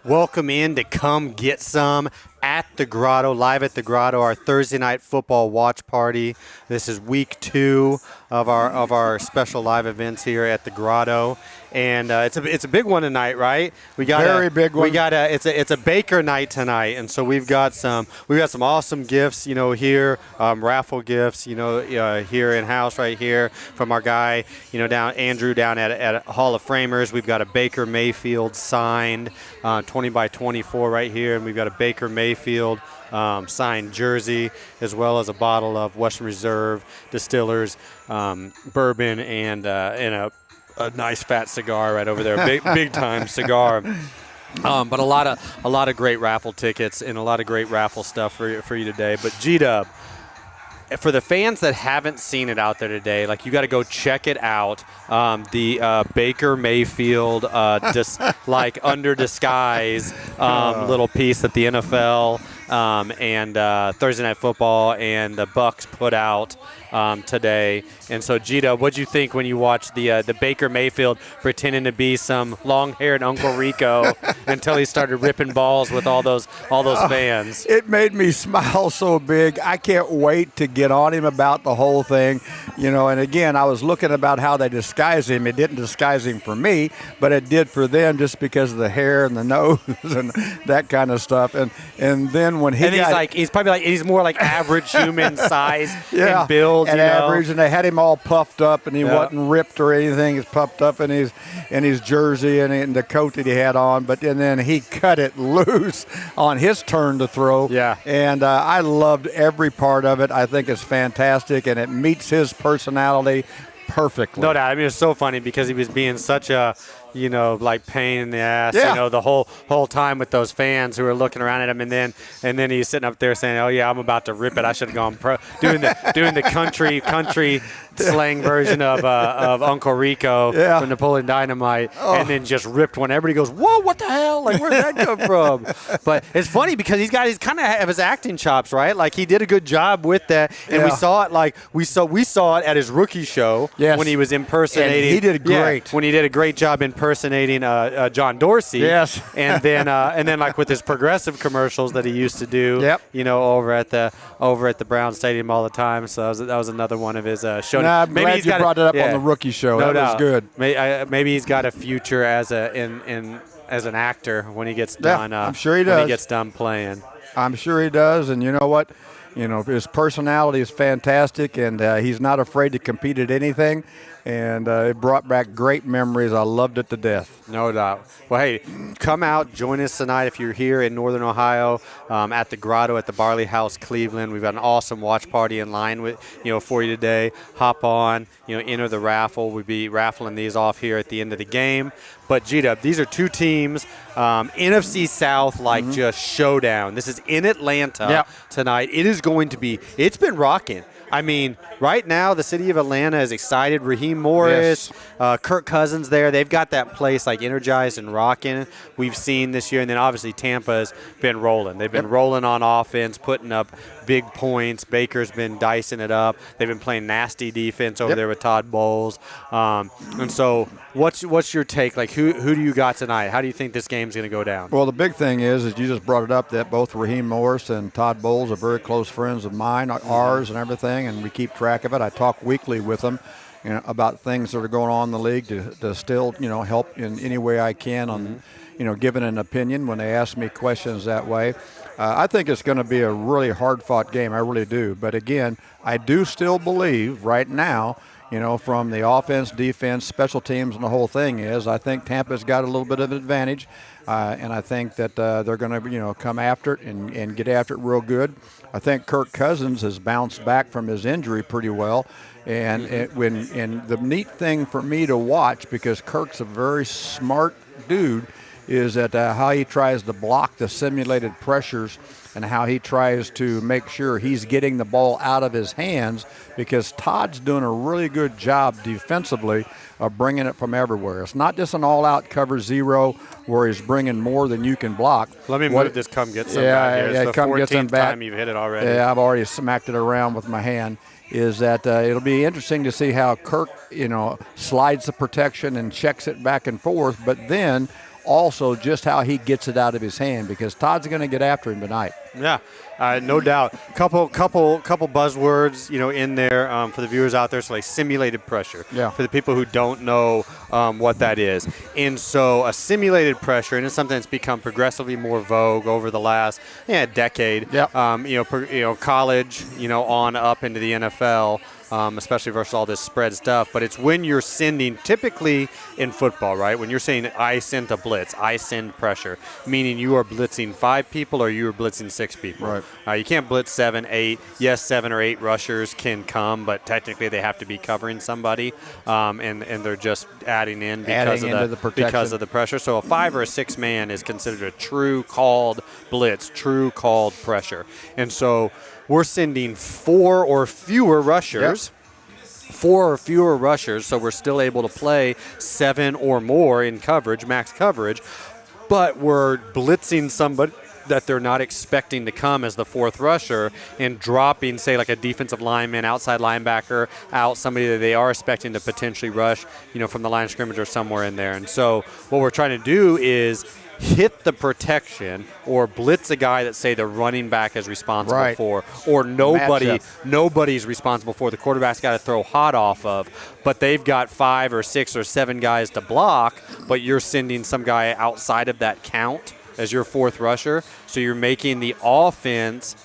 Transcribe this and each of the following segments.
welcome in to come get some at the Grotto, live at the Grotto, our Thursday night football watch party. This is week 2 of our special live events here at the Grotto. And it's a big one tonight, right? We got very big one. It's a Baker night tonight, and so we've got some awesome gifts, here, raffle gifts, here in house right here from our guy, Andrew down at Hall of Framers. We've got a Baker Mayfield signed 20 by 24 right here, and we've got a Baker Mayfield signed jersey, as well as a bottle of Western Reserve Distillers bourbon and a nice fat cigar right over there, big time cigar. But a lot of great raffle tickets and a lot of great raffle stuff for you today. But G-Dub, for the fans that haven't seen it out there today, you got to go check it out. The Baker Mayfield, under disguise little piece that the NFL and Thursday Night Football and the Bucks put out today. And so, Gita, what'd you think when you watched the Baker Mayfield pretending to be some long-haired Uncle Rico until he started ripping balls with all those fans? It made me smile so big. I can't wait to get on him about the whole thing. And again, I was looking about how they disguise him. It didn't disguise him for me, but it did for them just because of the hair and the nose and that kind of stuff. And then when he's more like average human size and build. And average, and they had him all puffed up, and he wasn't ripped or anything. He's puffed up in his jersey and the coat that he had on. But then he cut it loose on his turn to throw. Yeah. And I loved every part of it. I think it's fantastic, and it meets his personality perfectly. No doubt. I mean, it's so funny because he was being such a pain in the ass, the whole time with those fans who were looking around at him, and then he's sitting up there saying, "Oh yeah, I'm about to rip it. I should have gone pro." Doing the country slang version of Uncle Rico from Napoleon Dynamite, and then just ripped one. Everybody goes, "Whoa, what the hell? Where'd that come from?" But it's funny because he's kind of have his acting chops, right? He did a good job with that, and we saw it we saw it at his rookie show when he was impersonating. And he did great. When he did a great job impersonating John Dorsey. Yes. and then with his progressive commercials that he used to do, over at the Brown Stadium all the time. So that was another one of his show. I'm glad you brought it up on the rookie show. No that doubt. Was good. Maybe he's got a future as an actor when he gets done. I'm sure he does. When he gets done playing. I'm sure he does. And you know what? His personality is fantastic, and he's not afraid to compete at anything. And it brought back great memories. I loved it to death. No doubt. Well, hey, come out, join us tonight if you're here in Northern Ohio at the Grotto at the Barley House, Cleveland. We've got an awesome watch party in line for you today. Hop on, enter the raffle. We'll be raffling these off here at the end of the game. But G-Dub, these are two teams, NFC South just showdown. This is in Atlanta tonight. It is going to be. It's been rocking. I mean, right now the city of Atlanta is excited. Raheem Morris, Kirk Cousins there. They've got that place energized and rocking. We've seen this year. And then obviously Tampa's been rolling. They've been rolling on offense, putting up big points. Baker's been dicing it up. They've been playing nasty defense over there with Todd Bowles. And so what's your take? Who do you got tonight? How do you think this game's going to go down? Well, the big thing is you just brought it up that both Raheem Morris and Todd Bowles are very close friends of mine, ours and everything, and we keep track of it. I talk weekly with them about things that are going on in the league to still help in any way I can on giving an opinion when they ask me questions that way. I think it's going to be a really hard-fought game. I really do. But again, I do still believe right now, from the offense, defense, special teams, and the whole thing I think Tampa's got a little bit of an advantage, and I think that they're going to, come after it and get after it real good. I think Kirk Cousins has bounced back from his injury pretty well, and the neat thing for me to watch, because Kirk's a very smart dude, is that how he tries to block the simulated pressures and how he tries to make sure he's getting the ball out of his hands, because Todd's doing a really good job defensively of bringing it from everywhere. It's not just an all-out cover zero where he's bringing more than you can block. Let me move this come get some back here. It's the come get some 14th back. time you've hit it already. Yeah, I've already smacked it around with my hand. Is that it'll be interesting to see how Kirk, slides the protection and checks it back and forth, but then also just how he gets it out of his hand, because Todd's going to get after him tonight. Yeah, no doubt. Couple buzzwords, in there for the viewers out there. So like simulated pressure. Yeah. For the people who don't know what that is, and so a simulated pressure, and it's something that's become progressively more vogue over the last decade. Yeah. College, on up into the NFL. Especially versus all this spread stuff. But it's when you're sending, typically in football, right? When you're saying I send a blitz, I send pressure, meaning you are blitzing 5 people or you are blitzing 6 people. Right. You can't blitz 7, 8. Yes, 7 or 8 rushers can come, but technically they have to be covering somebody, and they're just adding in because of the pressure. So a 5 or a 6 man is considered a true called blitz, true called pressure. And so we're sending 4 or fewer rushers. Yep. 4 or fewer rushers, so we're still able to play 7 or more in coverage, max coverage, but we're blitzing somebody that they're not expecting to come as the 4th rusher and dropping, say, like a defensive lineman, outside linebacker out, somebody that they are expecting to potentially rush, from the line of scrimmage or somewhere in there. And so what we're trying to do is hit the protection or blitz a guy that, say, the running back is responsible for, or nobody's responsible for. The quarterback's got to throw hot off of, but they've got 5 or 6 or 7 guys to block, but you're sending some guy outside of that count as your 4th rusher. So you're making the offense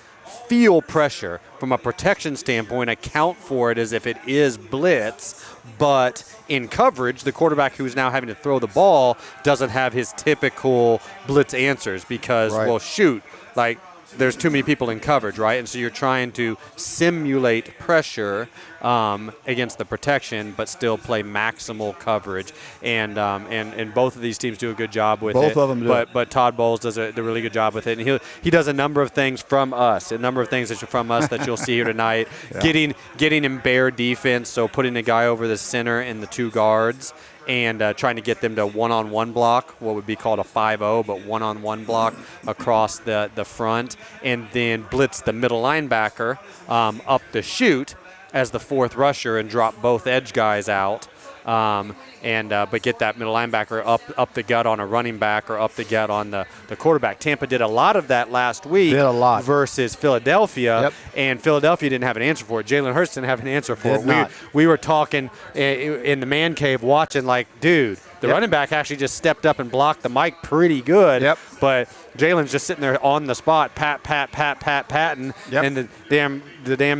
feel pressure from a protection standpoint, account for it as if it is blitz, but in coverage, the quarterback who's now having to throw the ball doesn't have his typical blitz answers because, well, shoot, like there's too many people in coverage, right? And so you're trying to simulate pressure against the protection, but still play maximal coverage. And both of these teams do a good job with it. Both of them do. But Todd Bowles does a really good job with it. And he does a number of things from us, that you'll see here tonight. Yeah. Getting in bear defense, so putting a guy over the center and the 2 guards, and trying to get them to one-on-one block, what would be called a 5-0, but one-on-one block across the front, and then blitz the middle linebacker up the chute as the 4th rusher and drop both edge guys out, but get that middle linebacker up the gut on a running back or up the gut on the quarterback. Tampa did a lot of that last week versus Philadelphia, and Philadelphia didn't have an answer for it. Jalen Hurts didn't have an answer for it. We were talking in the man cave watching like, dude, the running back actually just stepped up and blocked the mic pretty good, but Jalen's just sitting there on the spot, patting, and the damn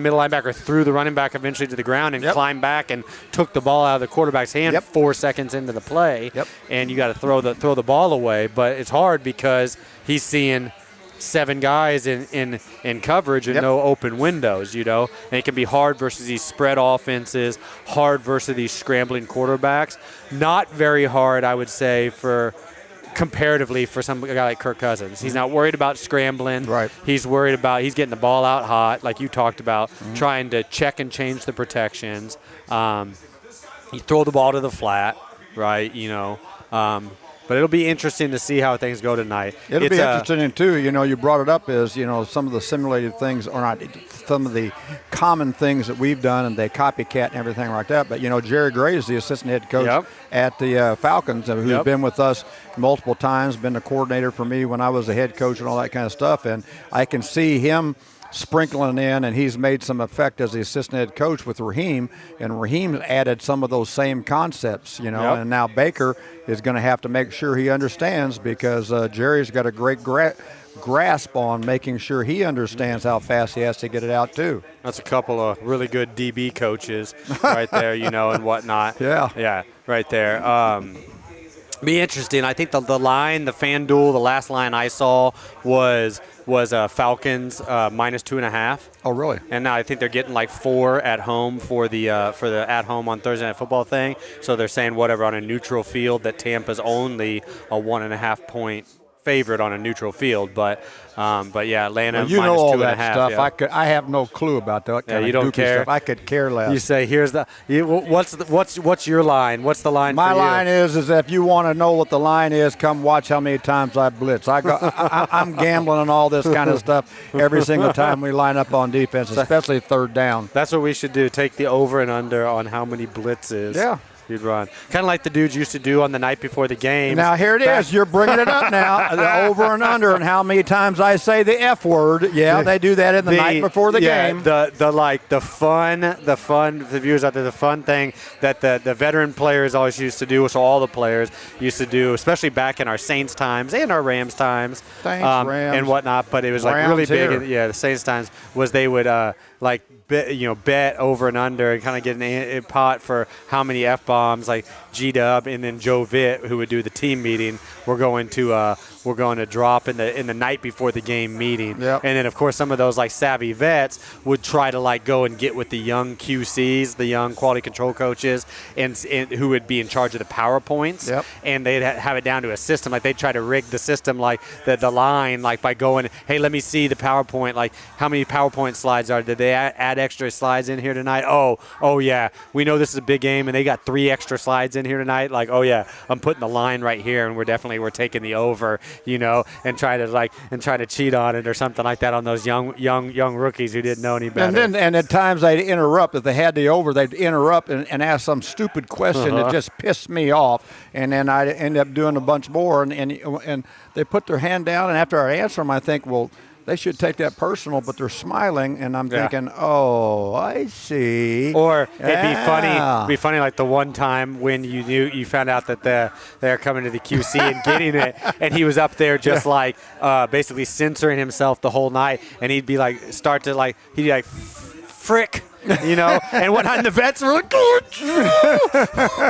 middle linebacker threw the running back eventually to the ground and climbed back and took the ball out of the quarterback's hand 4 seconds into the play, and you got to throw the ball away. But it's hard because he's seeing 7 guys in coverage and no open windows, and it can be hard versus these spread offenses, hard versus these scrambling quarterbacks. Not very hard, I would say, comparatively for some guy like Kirk Cousins. He's not worried about scrambling. Right. He's worried about he's getting the ball out hot, like you talked about, trying to check and change the protections. You throw the ball to the flat, right? But it'll be interesting to see how things go tonight. It'll be interesting, too. You brought it up as, some of the simulated things, or not some of the common things that we've done, and they copycat and everything like that. But, Jerry Gray is the assistant head coach at the Falcons, who's been with us multiple times, been the coordinator for me when I was the head coach and all that kind of stuff. And I can see him sprinkling in, and he's made some effect as the assistant head coach with Raheem, and Raheem added some of those same concepts, and now Baker is going to have to make sure he understands, because Jerry's got a great grasp on making sure he understands how fast he has to get it out too. That's a couple of really good DB coaches right there, and whatnot. Yeah, right there. Be interesting. I think the line, the FanDuel, the last line I saw was Falcons -2.5. Oh, really? And now I think they're getting like 4 at home for the at home on Thursday Night Football thing. So they're saying whatever on a neutral field that Tampa's only a 1.5 point favorite on a neutral field, but Atlanta minus all 2.5. That stuff. I have no clue about that kind you of don't care. Stuff. I could care less. You say what's your line? What's the line? My for you? line is if you want to know what the line is, come watch how many times I blitz. I'm gambling on all this kind of stuff every single time we line up on defense, especially 3rd down. That's what we should do. Take the over and under on how many blitzes. Yeah. You'd run. Kind of like the dudes used to do on the night before the game. Now, here it is. You're bringing it up now. The over and under and how many times I say the F word. Yeah, they do that in the night before the game. The fun, the viewers out there, the fun thing that the veteran players always used to do, so all the players used to do, especially back in our Saints times and our Rams times, Rams. and whatnot. But it was like really big. The Saints times was they would bet over and under and kind of get a pot for how many F-bombs, like G-Dub and then Joe Vitt, who would do the team meeting. We're going to drop in the night before the game meeting. Yep. And then, of course, some of those like savvy vets would try to like go and get with the young QCs, the young quality control coaches, and who would be in charge of the PowerPoints. Yep. And they'd have it down to a system. Like they'd try to rig the system, like the line, like by going, hey, let me see the PowerPoint. Like how many PowerPoint slides are? Did they add extra slides in here tonight? Oh yeah, we know this is a big game, and they got 3 extra slides in here tonight. Like, oh yeah, I'm putting the line right here, and we're taking the over, and trying to cheat on it or something like that on those young rookies who didn't know any better. And at times they'd interrupt. If they had the over, they'd interrupt and ask some stupid question that just pissed me off, and then I'd end up doing a bunch more, and they put their hand down, and after I answer them, I think, well, they should take that personal, but they're smiling, and I'm thinking, oh, I see. Or it'd be funny like the one time when you found out that they're coming to the QC and getting it, and he was up there just basically censoring himself the whole night, and he'd be like, frick. And when the vets were like,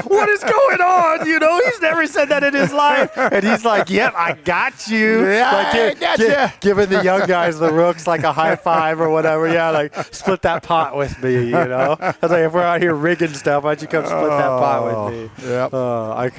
what is going on? He's never said that in his life. And he's like, yep, I got you. Yeah, giving the young guys, the rooks, like a high five or whatever. Yeah, like split that pot with me, I was like, if we're out here rigging stuff, why don't you come split that pot with me? Yeah.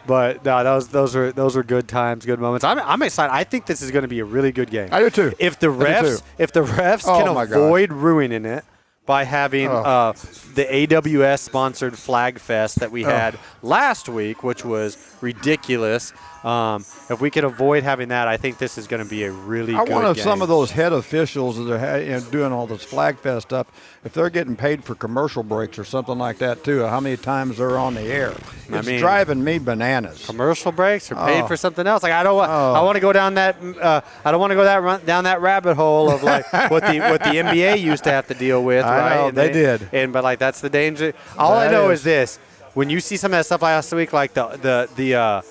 But no, those were good times, good moments. I'm excited. I think this is going to be a really good game. I do too. If the refs can avoid ruining it by having the AWS sponsored Flag Fest that we had last week, which was ridiculous. If we can avoid having that, I think this is going to be a really good game. I wonder if some of those head officials that are doing all this Flag Fest stuff, if they're getting paid for commercial breaks or something like that too, how many times they're on the air. It's driving me bananas. Commercial breaks or paid for something else. Like I want to go down that. I don't want to go down that rabbit hole of like what the NBA used to have to deal with. I know, they did. But like that's the danger. All I know is this: when you see some of that stuff last week, like the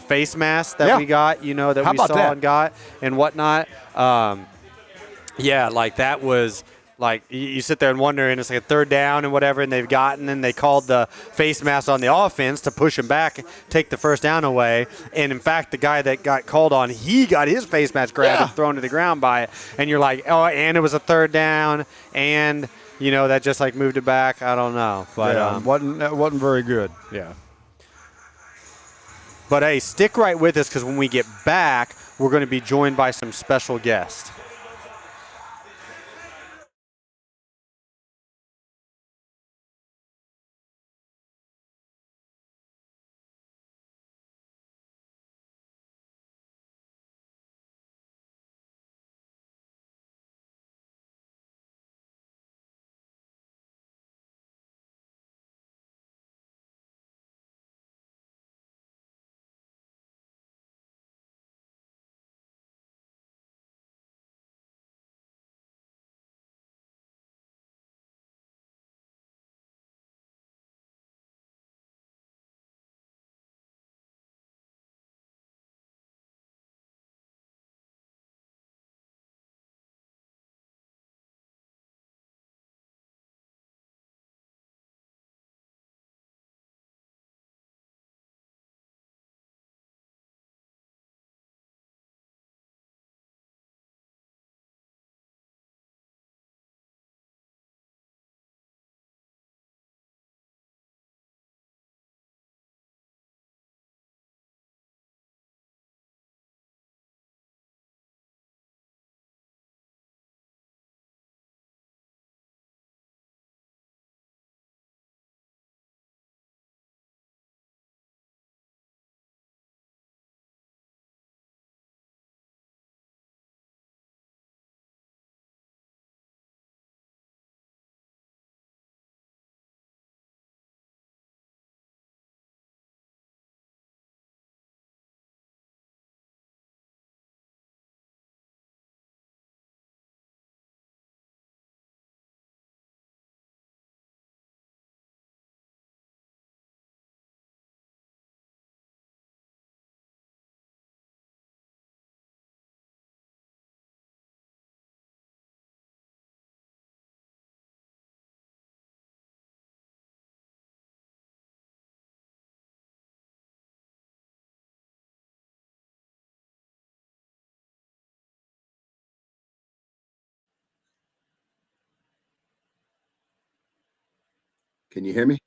face mask that we got, that we saw and got and whatnot. Like that was like you sit there and wonder, and it's like a third down and whatever, and they called the face mask on the offense to push him back, take the first down away. And in fact, the guy that got called on, he got his face mask grabbed and thrown to the ground by it. And you're like, oh, and it was a third down, and that just like moved it back. I don't know, but wasn't very good. Yeah. But hey, stick right with us because when we get back, we're going to be joined by some special guests. Can you hear me?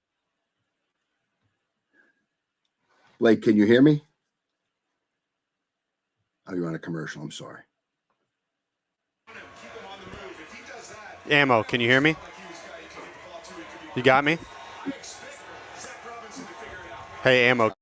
Blake, can you hear me? Oh, you're on a commercial. I'm sorry. Ammo, can you hear me? You got me? Hey, Ammo.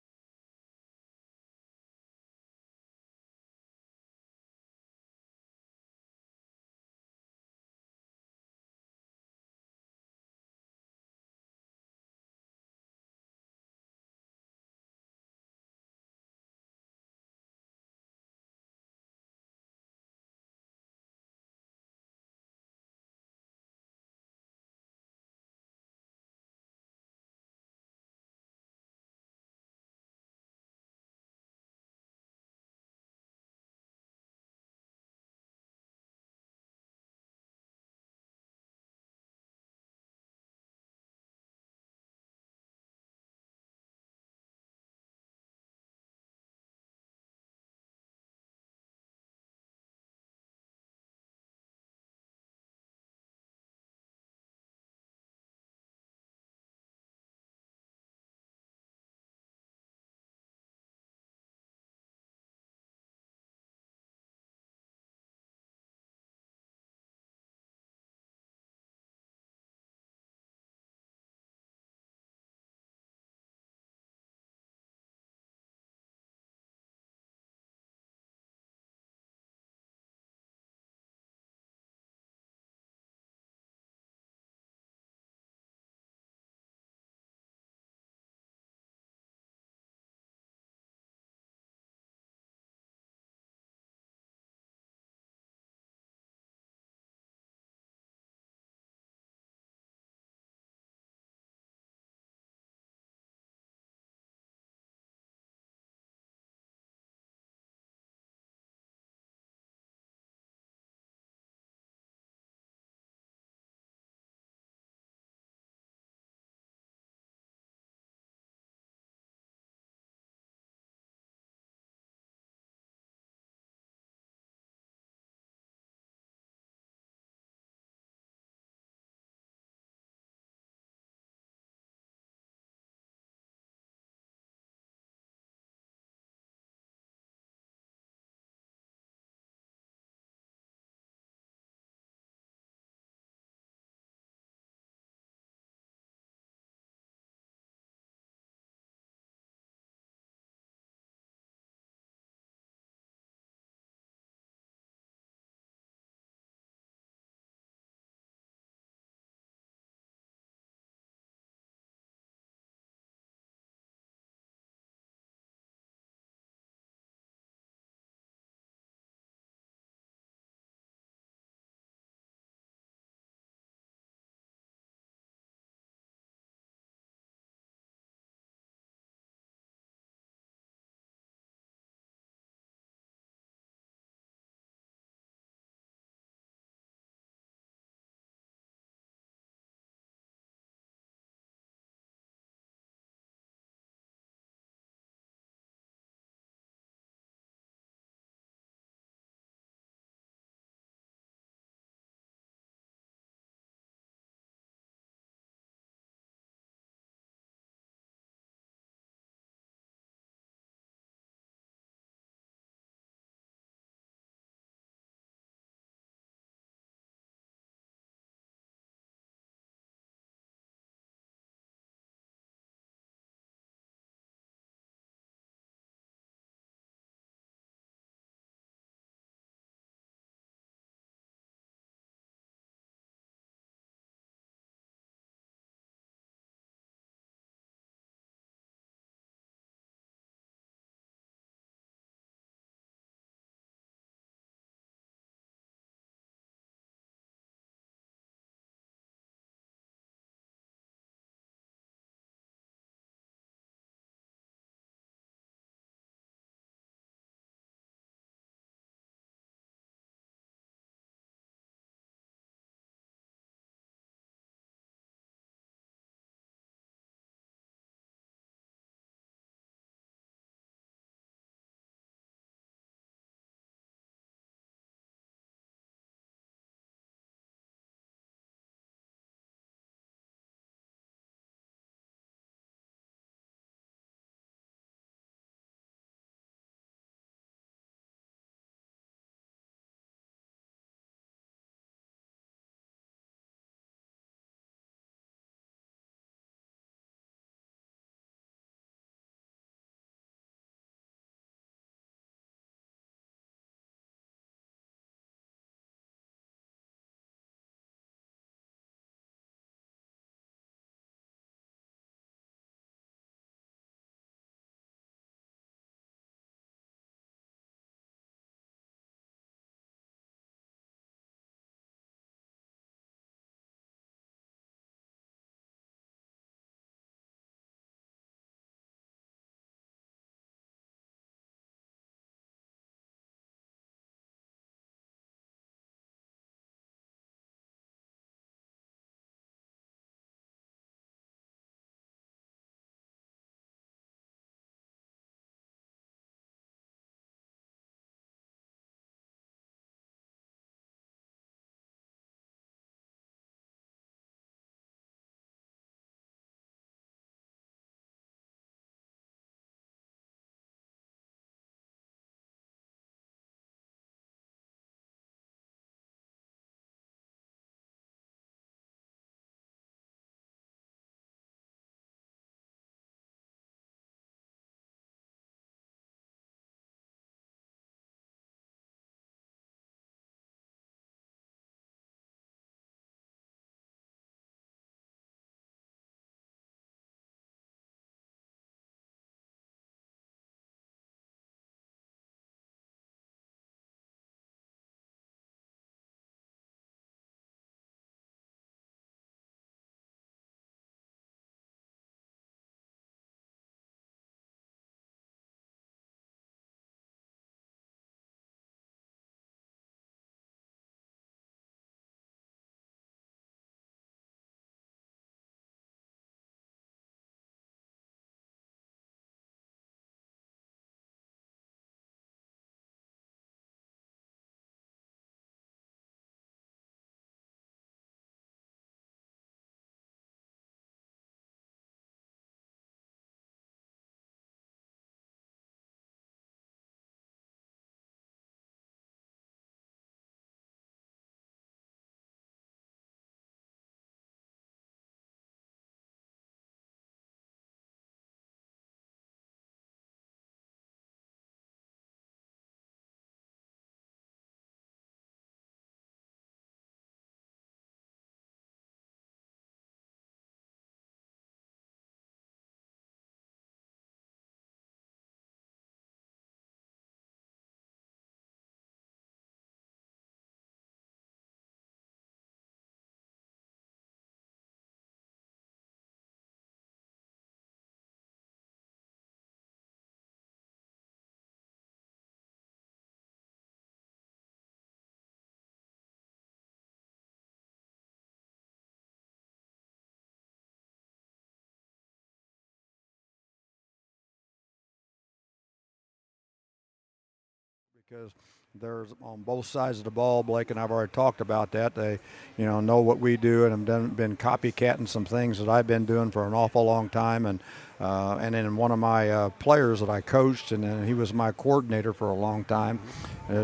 because there's on both sides of the ball. Blake and I've already talked about that. They, know what we do, and have been copycatting some things that I've been doing for an awful long time. And then one of my players that I coached, and then he was my coordinator for a long time.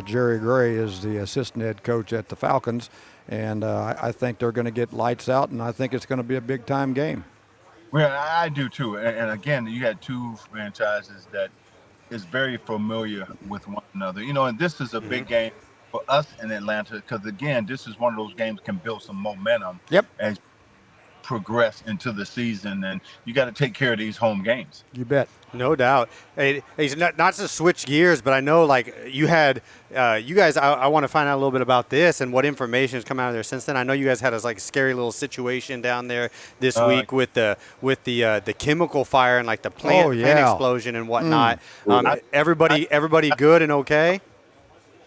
Jerry Gray is the assistant head coach at the Falcons, and I think they're going to get lights out, and I think it's going to be a big time game. Well, I do too. And again, you had two franchises that is very familiar with one another. And this is a big game for us in Atlanta because, again, this is one of those games can build some momentum Yep. as you progress into the season, and you got to take care of these home games. You bet. No doubt. Hey, not to switch gears, but I know like you had, you guys. I want to find out a little bit about this and what information has come out of there since then. I know you guys had a like scary little situation down there this week with the chemical fire and like the plant explosion and whatnot. Everybody good and okay?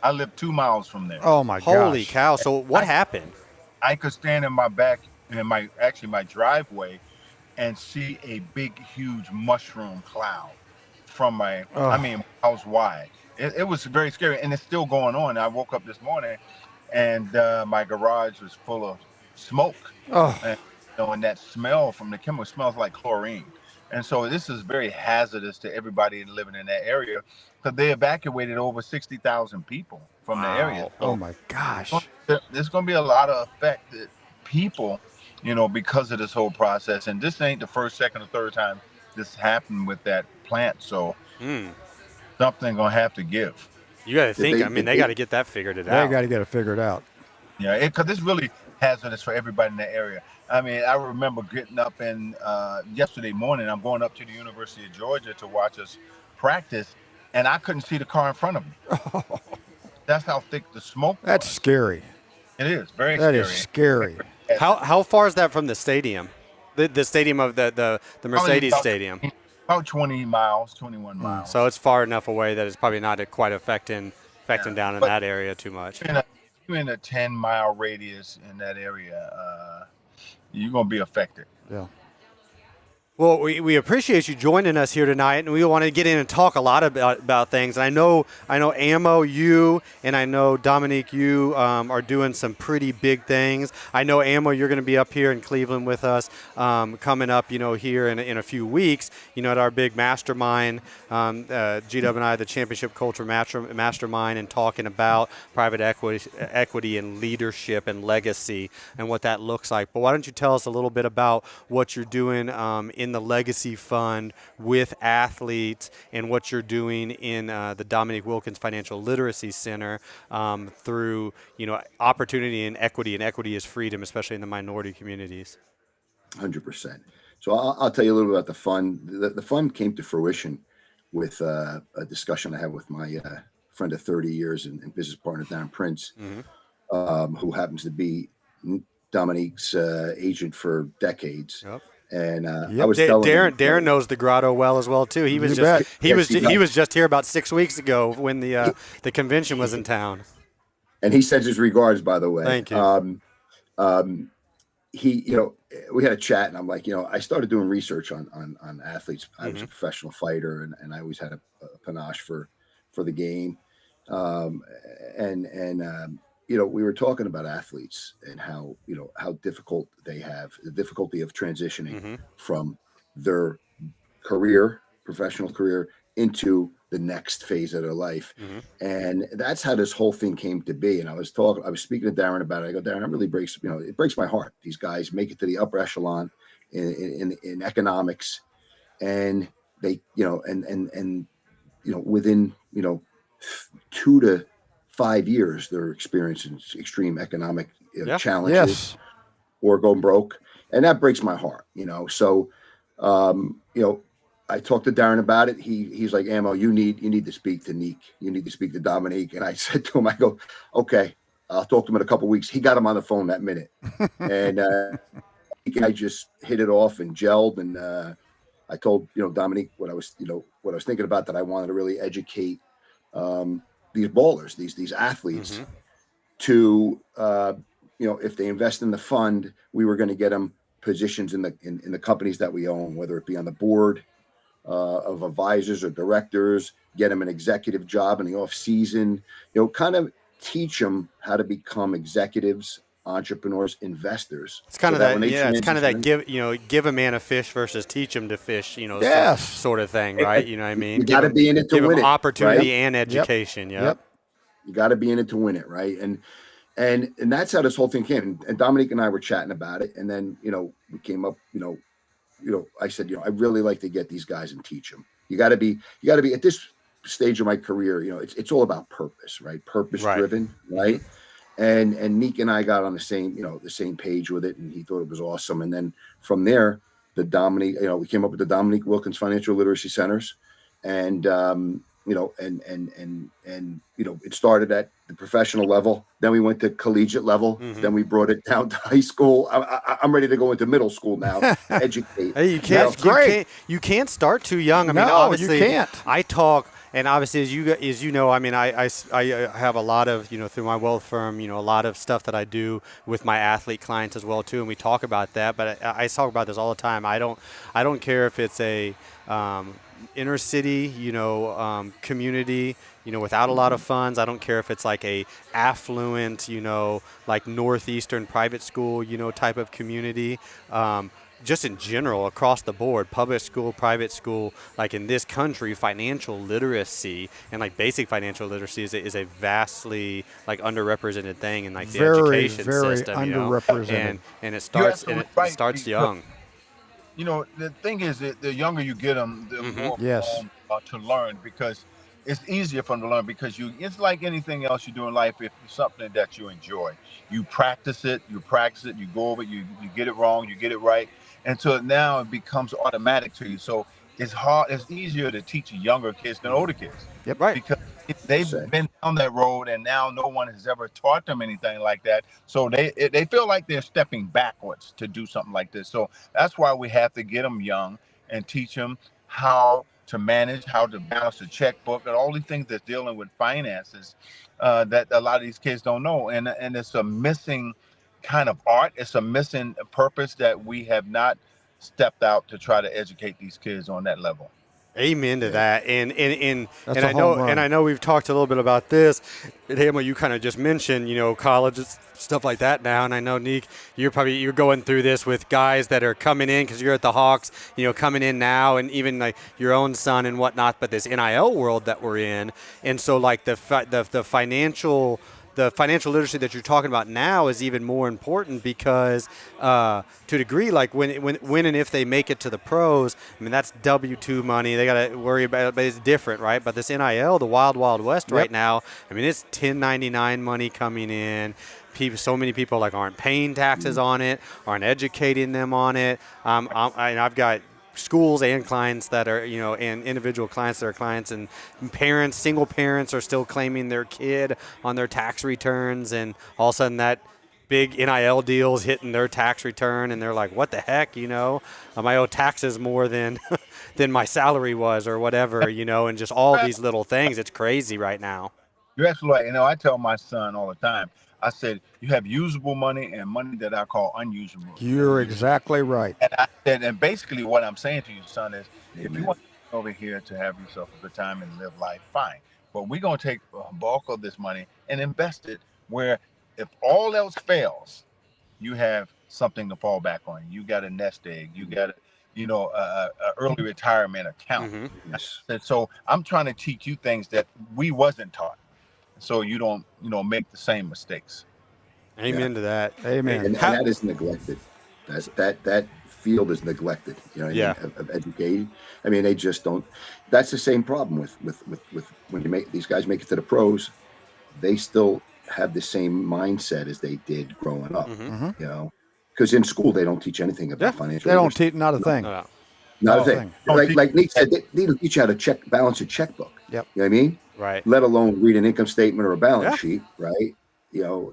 I live 2 miles from there. Oh my gosh. Holy cow! So what happened? I could stand in my back in my driveway and see a big, huge mushroom cloud from miles wide. It was very scary, and it's still going on. I woke up this morning, and my garage was full of smoke. And, and that smell from the chemical smells like chlorine. And so this is very hazardous to everybody living in that area because they evacuated over 60,000 people from the area. So oh my gosh. There's going to be a lot of affected people, because of this whole process. And this ain't the first, second, or third time this happened with that plant. So something going to have to give. You got to think. They got to get that figured out. They got to get it figured out. Yeah, because this really hazardous for everybody in that area. I remember getting up yesterday morning, I'm going up to the University of Georgia to watch us practice, and I couldn't see the car in front of me. That's how thick the smoke was. That's scary. It is very scary. That is scary. How far is that from the stadium? The stadium of the Mercedes Stadium? About 21 miles. So it's far enough away that it's probably not quite affecting down in that area too much. In a 10-mile radius in that area, you're going to be affected. Yeah. Well, we appreciate you joining us here tonight, and we want to get in and talk a lot about things. And I know, Ammo, you, and I know Dominique, you are doing some pretty big things. I know, Ammo, you're going to be up here in Cleveland with us coming up, here in a few weeks, at our big mastermind, GW and I, the Championship Culture Mastermind, and talking about private equity and leadership and legacy and what that looks like. But why don't you tell us a little bit about what you're doing in the Legacy Fund with athletes and what you're doing in the Dominique Wilkins Financial Literacy Center through, opportunity and equity is freedom, especially in the minority communities. 100%. So I'll tell you a little bit about the fund. The fund came to fruition with a discussion I had with my friend of 30 years and business partner, Don Prince, who happens to be Dominique's agent for decades. Yep. And I was telling Darren knows the Grotto well as well too. He was just here about 6 weeks ago when the convention was in town. And he sends his regards, by the way. Thank you. He, we had a chat, and I'm like, I started doing research on athletes. I was a professional fighter, and I always had a panache for the game. We were talking about athletes and how difficult they have, the difficulty of transitioning from their professional career into the next phase of their life. And that's how this whole thing came to be. And I was speaking to Darren about it. I go, Darren, it breaks my heart. These guys make it to the upper echelon in economics, and they, within, 2 to 5 years, they're experiencing extreme economic challenges or going broke. And that breaks my heart, So, I talked to Darren about it. He's like, Ammo, you need to speak to Neek. You need to speak to Dominique. And I said to him, I go, okay, I'll talk to him in a couple of weeks. He got him on the phone that minute. And I just hit it off and gelled. And I told, Dominique what I was thinking about, that I wanted to really educate these ballers, these athletes to, if they invest in the fund, we were going to get them positions in the companies that we own, whether it be on the board of advisors or directors, get them an executive job in the off season, kind of teach them how to become executives, entrepreneurs, investors, It's kind so of that when that, they yeah. It's kind of that transition, give a man a fish versus teach him to fish, Yes. sort of thing, right? You know what I mean? you got to be in it to give him win it, right? opportunity and Yep. education. Yep. Yep. You got to be in it to win it, right? And that's how this whole thing came. And Dominique and I were chatting about it, and then we came up, I said, I really like to get these guys and teach them. You got to be at this stage of my career. It's all about purpose, right? Purpose Right. driven, right? And Nick and I got on the same page with it, and he thought it was awesome. And then from there, we came up with the Dominique Wilkins Financial Literacy Centers, and it started at the professional level. Then we went to collegiate level. Mhm. Then we brought it down to high school. I'm ready to go into middle school now to educate. Hey, That's great. You can't start too young. I mean, No, obviously, you can't. I talk, and obviously, as you know, I mean, I have a lot of through my wealth firm, a lot of stuff that I do with my athlete clients as well too, and we talk about that. But I talk about this all the time. I don't care if it's a inner city, community, without a lot of funds. I don't care if it's like a affluent, like northeastern private school, type of community. Just in general, across the board, public school, private school, like in this country, financial literacy and like basic financial literacy is a vastly like underrepresented thing in like the Very, education very system, underrepresented. and it You're starts absolutely right, starts because young. the thing is that the younger you get them, the more Yes. to learn, because it's easier for them to learn, because it's like anything else you do in life. If it's something that you enjoy, you practice it, you go over it, you get it wrong, you get it right, and so now it becomes automatic to you. So it's easier to teach younger kids than older kids, Yep. Right. because Well they've said. been down that road, and now no one has ever taught them anything like that. So they feel like they're stepping backwards to do something like this. So that's why we have to get them young and teach them how to manage, how to balance a checkbook, and all these things that's dealing with finances, that a lot of these kids don't know. And it's a missing kind of art. It's a missing purpose that we have not stepped out to try to educate these kids on that level. Amen to Yeah. that, and That's and a I know home run. and I know we've talked a little bit about this. And Hamo, you kind of just mentioned, colleges, stuff like that now, and I know Neek, you're going through this with guys that are coming in because you're at the Hawks, coming in now, and even like your own son and whatnot. But this NIL world that we're in, and so like the financial. The financial literacy that you're talking about now is even more important because, to a degree, like when and if they make it to the pros, I mean that's W-2 money. They got to worry about it, but it's different, right? But this NIL, the wild, wild west right now, I mean it's 1099 money coming in. So many people like aren't paying taxes on it, aren't educating them on it. I've got schools and clients that are, and individual clients that are clients, and parents, single parents are still claiming their kid on their tax returns, and all of a sudden that big NIL deals hitting their tax return, and they're like, what the heck, I owe taxes more than than my salary was or whatever, and just all these little things. It's crazy right now. You're absolutely right. I tell my son all the time, I said, you have usable money and money that I call unusable. You're exactly right. And I said, and basically what I'm saying to you, son, is if you Amen. want to come over here to have yourself a good time and live life, fine. But we're going to take a bulk of this money and invest it where, if all else fails, you have something to fall back on. You got a nest egg. You got a early retirement account. Mm-hmm. Yes. And so I'm trying to teach you things that we wasn't taught, so you don't make the same mistakes. Amen to that. Amen. And that is neglected. That field is neglected. You know what Yeah. I mean? Of educating. I mean, they just don't. That's the same problem with when you make these guys make it to the pros, they still have the same mindset as they did growing up. Mm-hmm. Because in school they don't teach anything about Yeah. financial. They don't literacy. teach, not a thing. No. Not a No thing. thing. Don't Like Nick said, they don't teach you how to balance a checkbook. Yep. You know what I mean? Right. Let alone read an income statement or a balance Yeah. sheet, right?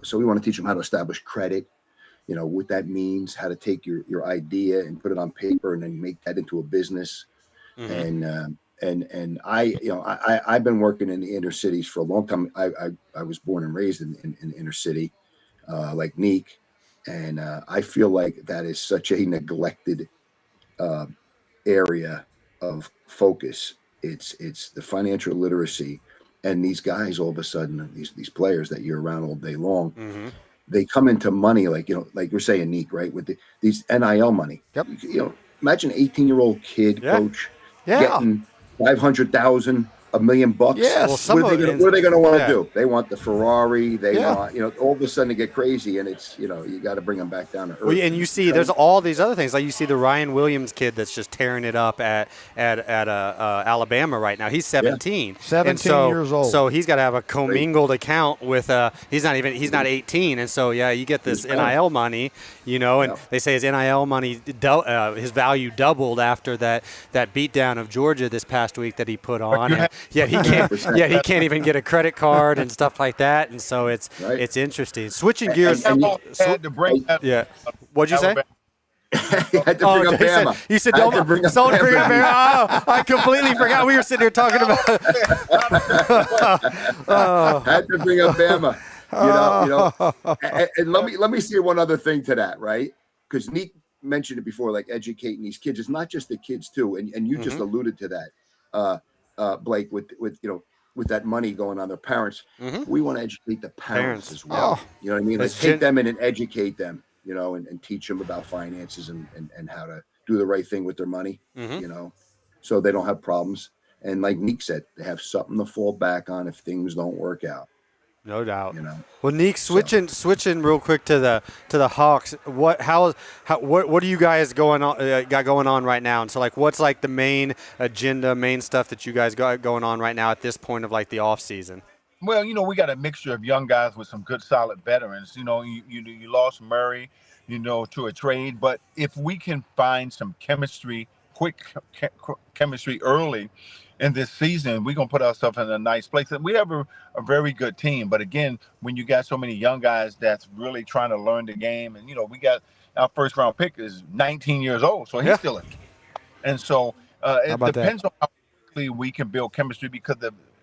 So we want to teach them how to establish credit, what that means, how to take your idea and put it on paper and then make that into a business. Mm-hmm. And I've been working in the inner cities for a long time. I was born and raised in the inner city, like Neek, and I feel like that is such a neglected area of focus. It's the financial literacy, and these guys all of a sudden, these players that you're around all day long, Mm-hmm. they come into money like like we're saying, Neek, right? With these NIL money. Yep. Imagine an 18-year-old kid, Yeah. coach, Yeah. getting 500,000, $1 million bucks. Yes. Well, some What of are they going to want to yeah. do? They want the Ferrari. They Yeah. want, all of a sudden to get crazy, and it's, you got to bring them back down to earth. Well, and you see, there's all these other things. Like you see the Ryan Williams kid that's just tearing it up at Alabama right now. He's 17. 17 years old. So he's got to have a commingled account with. He's not 18, and so yeah, you get this NIL money, and they say his NIL money, his value doubled after that beatdown of Georgia this past week that he put on. And yet he can't. Yeah, he can't even get a credit card and stuff like that. And so it's interesting. Switching gears. Had to bring that. Yeah. What'd you say? You had to bring up Bama. You said don't bring up Bama. Oh, I completely forgot we were sitting here talking about. Had to bring up Bama. And let me say one other thing to that, right? Because Neek mentioned it before, like educating these kids. It's not just the kids too, and you just alluded to that, Blake, with that money going on their parents. We want to educate the parents as well. You know what I mean? Like take them in and educate them, and teach them about finances and how to do the right thing with their money, so they don't have problems. And like Neek said, they have something to fall back on if things don't work out. No doubt. Well, Neek, switching real quick to the Hawks. What do you guys got going on right now? And so what's the main agenda, main stuff that you guys got going on right now at this point of the off season? Well, we got a mixture of young guys with some good, solid veterans. You lost Murray, to a trade, but if we can find some quick chemistry early in this season, we're going to put ourselves in a nice place. And we have a very good team. But again, when you got so many young guys that's really trying to learn the game, and, we got our first round pick is 19 years old. So he's still a kid. And so it depends on how quickly we can build chemistry, because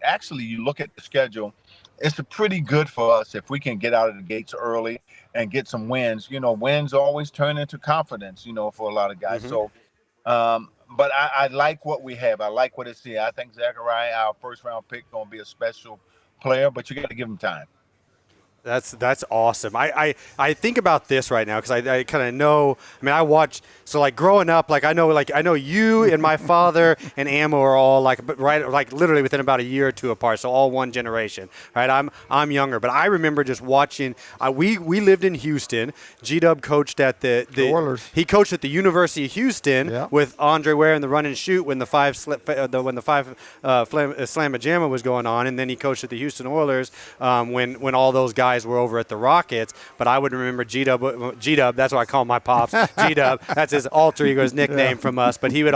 actually you look at the schedule, it's pretty good for us if we can get out of the gates early and get some wins. Wins always turn into confidence, for a lot of guys. So, but I like what we have. I like what it's here. I think Zachariah, our first round pick, going to be a special player, but you got to give him time. That's awesome. I think about this right now because I kind of know. I mean, I watch. So growing up, I know you and my father and Ammo are all literally within about a year or two apart. So all one generation, right? I'm younger, but I remember just watching. We lived in Houston. G-Dub coached at the Oilers. He coached at the University of Houston with Andre Ware in the run and shoot when the five Slamma-Jamma was going on, and then he coached at the Houston Oilers when all those guys were over at the Rockets. But I would remember G-Dub, that's what I call my pops, G-Dub, that's his alter ego, his nickname from us. But he'd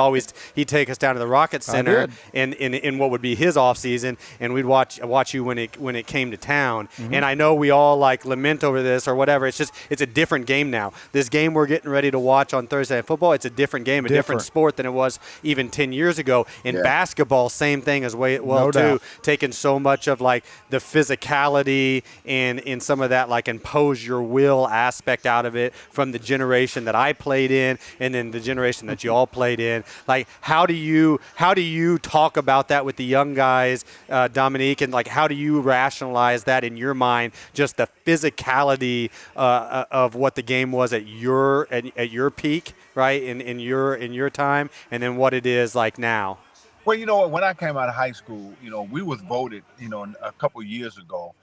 take us down to the Rocket Center in what would be his off season, and we'd watch you when it came to town. And I know we all lament over this or whatever. It's a different game now. This game we're getting ready to watch on Thursday Night Football, it's a different game, a different sport than it was even 10 years ago. In basketball, same thing as well too. Taking so much of the physicality and in some of that impose your will aspect out of it from the generation that I played in and then the generation that you all played in. How do you talk about that with the young guys, Dominique, and how do you rationalize that in your mind, just the physicality of what the game was at your peak, right, in your time, and then what it is now? Well, you know what? When I came out of high school, we was voted, a couple of years ago,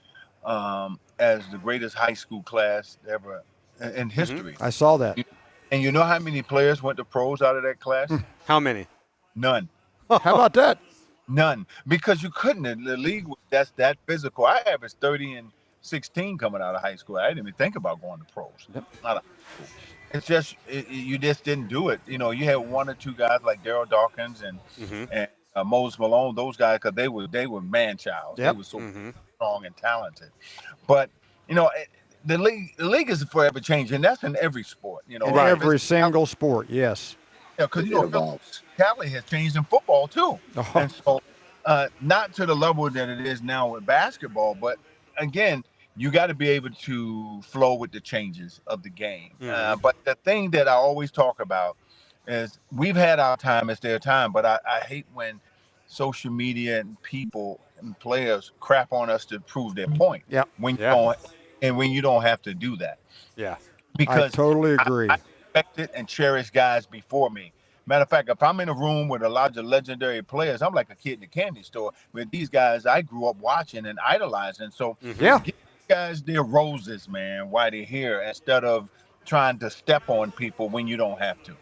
as the greatest high school class ever in history. I saw that. And you know how many players went to pros out of that class? How many? None. How about that? None. Because you couldn't. The league, that's that physical. I averaged 30 and 16 coming out of high school. I didn't even think about going to pros. Not out of high school. It's just you just didn't do it. You had one or two guys like Daryl Dawkins and Moses Malone. Those guys, because they were man-child. They were so strong and talented. But the league is forever changing. That's in every sport. In every single sport, yes. Yeah, because Cali has changed in football too, and so not to the level that it is now with basketball, but again, you got to be able to flow with the changes of the game. But the thing that I always talk about is we've had our time, it's their time, but I hate when social media and people and players crap on us to prove their point Yep. when you Yeah. don't, and when you don't have to do that. Yeah. I Because totally I agree. respected and cherished guys before me. Matter of fact, if I'm in a room with a lot of legendary players, I'm like a kid in a candy store with these guys I grew up watching and idolizing. So Yeah. give guys their roses, man, while they're here, instead of trying to step on people when you don't have to.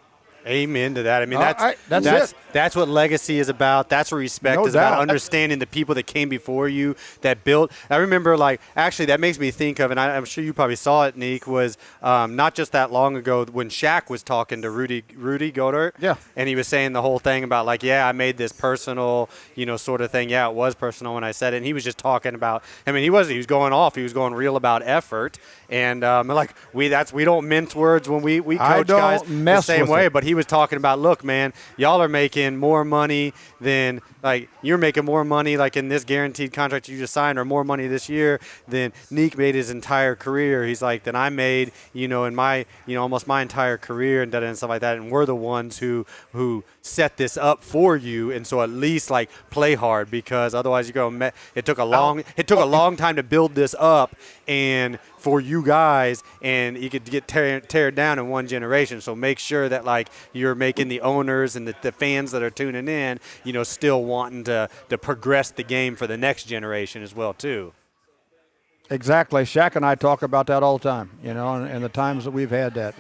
Amen to that. I mean, All right, that's it. that's what legacy is about. That's what respect No is about. doubt. Understanding the people that came before you, that built. I remember, like, actually, that makes me think of, and I'm sure you probably saw it, Neek, was not just that long ago when Shaq was talking to Rudy Gobert. Yeah. And he was saying the whole thing about, like, yeah, I made this personal, sort of thing. Yeah, it was personal when I said it. And he was just talking about. I mean, he was going off. He was going real about effort. And like we don't mince words when we I coach don't guys the mess same with way. it. But he was talking about, look, man, y'all are making more money than, like, you're making more money, like, in this guaranteed contract you just signed, or more money this year than Neek made his entire career. He's like, than I made, in my, almost my entire career, and stuff like that. And we're the ones who set this up for you. And so at least, like, play hard, because otherwise you go, it took a long time to build this up, and for you guys, and you could get tear down in one generation. So make sure that, like, you're making the owners and the fans that are tuning in, still wanting to progress the game for the next generation as well too. Exactly. Shaq and I talk about that all the time, and the times that we've had that.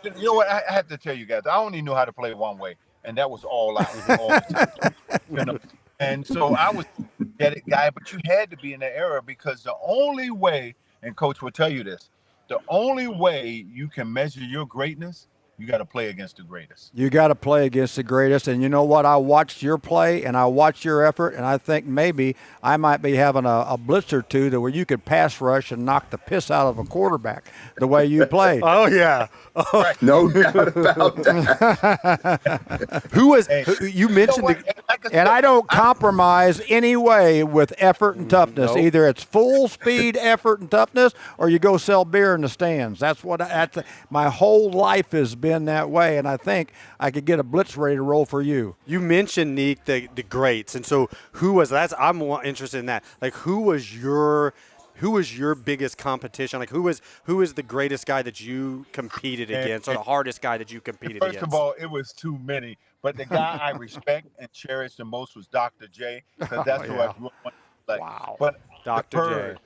You know what? I have to tell you guys, I only knew how to play one way, and that was all out. All the time, And so I was a get it guy, but you had to be in the era, because the only way, and Coach will tell you this, the only way you can measure your greatness, you got to play against the greatest. You got to play against the greatest. And you know what? I watched your play and I watched your effort, and I think maybe I might be having a blitz or two to where you could pass rush and knock the piss out of a quarterback the way you played. Oh yeah. Right. No doubt about that. You mentioned And I don't compromise any way with effort and toughness. Nope. Either it's full speed effort and toughness, or you go sell beer in the stands. That's my whole life has been that way, and I think I could get a blitz ready to roll for you. You mentioned, Neek, the greats, and so I'm interested in that. Like, who was your biggest competition? Like, who was the greatest guy that you competed against, or the hardest guy that you competed against? First of all, it was too many, but the guy I respect and cherish the most was Dr. J, because that's who I grew up with. Like, Wow. But Dr.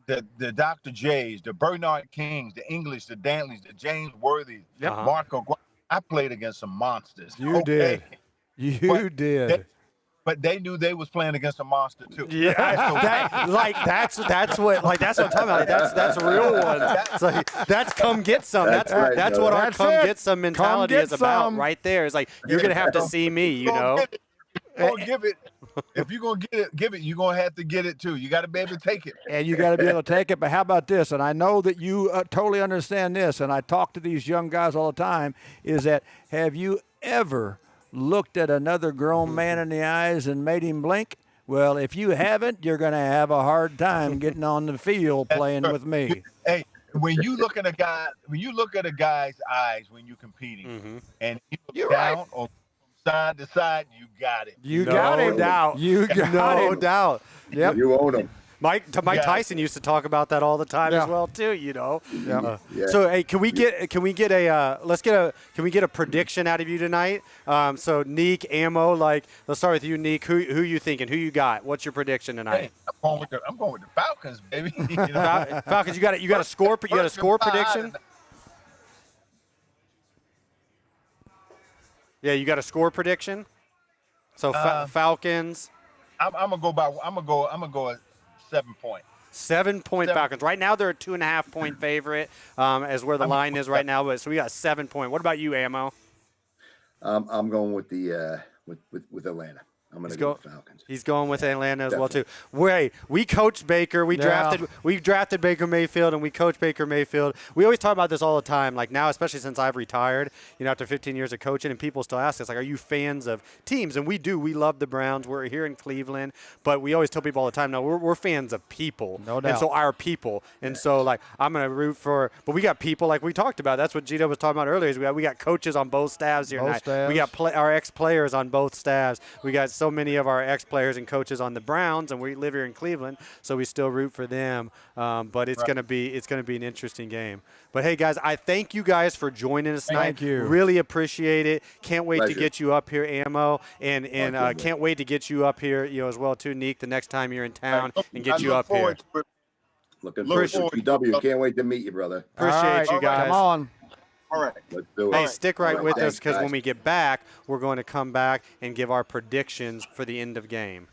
J. the Dr. J's, the Bernard Kings, the English, the Dantleys, the James Worthies, Yep. Marco. I played against some monsters. You did. You did. But they knew they was playing against a monster too. Yeah, that's what I'm talking about. Like, that's a real one. It's like, that's come get some. That's right, what no, our that's come it. get some mentality Come is get about some. right there. It's like, you're gonna have to see me, you know. Give it. If you're gonna give it, you're gonna have to get it too. You got to be able to take it. And you got to be able to take it. But how about this? And I know that you totally understand this, and I talk to these young guys all the time, is that have you ever looked at another grown man in the eyes and made him blink? Well, if you haven't, you're going to have a hard time getting on the field playing with me. Hey, when you look at a guy's eyes when you're competing, and you look You're down right. or from side to side, you got it. You No got him. doubt. You got No him. doubt. Yep. You own them. Mike Yeah. Tyson used to talk about that all the time Yeah. as well too, you know. Yeah. Yeah. So hey, can we get a prediction out of you tonight? So Neek, Ammo, like, let's start with you, Neek. Who you thinking? Who you got? What's your prediction Hey, tonight? I'm going with the Falcons, baby. You know? Falcons, you got a score prediction? Yeah, you got a score prediction? So Falcons. I'm gonna go at 7 point. 7-point 7. Falcons. Right now they're a 2.5-point favorite, as where the line is right now. But so we got 7 point. What about you, Ammo? I'm going with the with Atlanta. I'm going to go with the Falcons. He's going with Atlanta as Definitely. well too. We coached Baker. We drafted Baker Mayfield, and we coached Baker Mayfield. We always talk about this all the time. Like now, especially since I've retired, after 15 years of coaching, and people still ask us, like, are you fans of teams? And we do. We love the Browns. We're here in Cleveland, but we always tell people all the time, no, we're fans of people. No doubt. And so our people. And so like I'm gonna root for. But we got people like we talked about. That's what Gito was talking about earlier. Is we got coaches on both staffs here tonight. We got our ex-players on both staffs. We got so many of our ex-players and coaches on the Browns, and we live here in Cleveland, so we still root for them. But it's gonna be an interesting game. But hey, guys, I thank you guys for joining us tonight. Thank you. Really appreciate it. Can't wait Pleasure. to get you up here, Ammo, and can't wait to get you up here, as well too, Neek, the next time you're in town, and get you up here. Looking forward to PW. Can't wait to meet you, brother. Appreciate you guys. Come on. All right. Let's do it. Hey, stick right with us, Thanks, because when guys. we get back, we're going to come back and give our predictions for the end of game.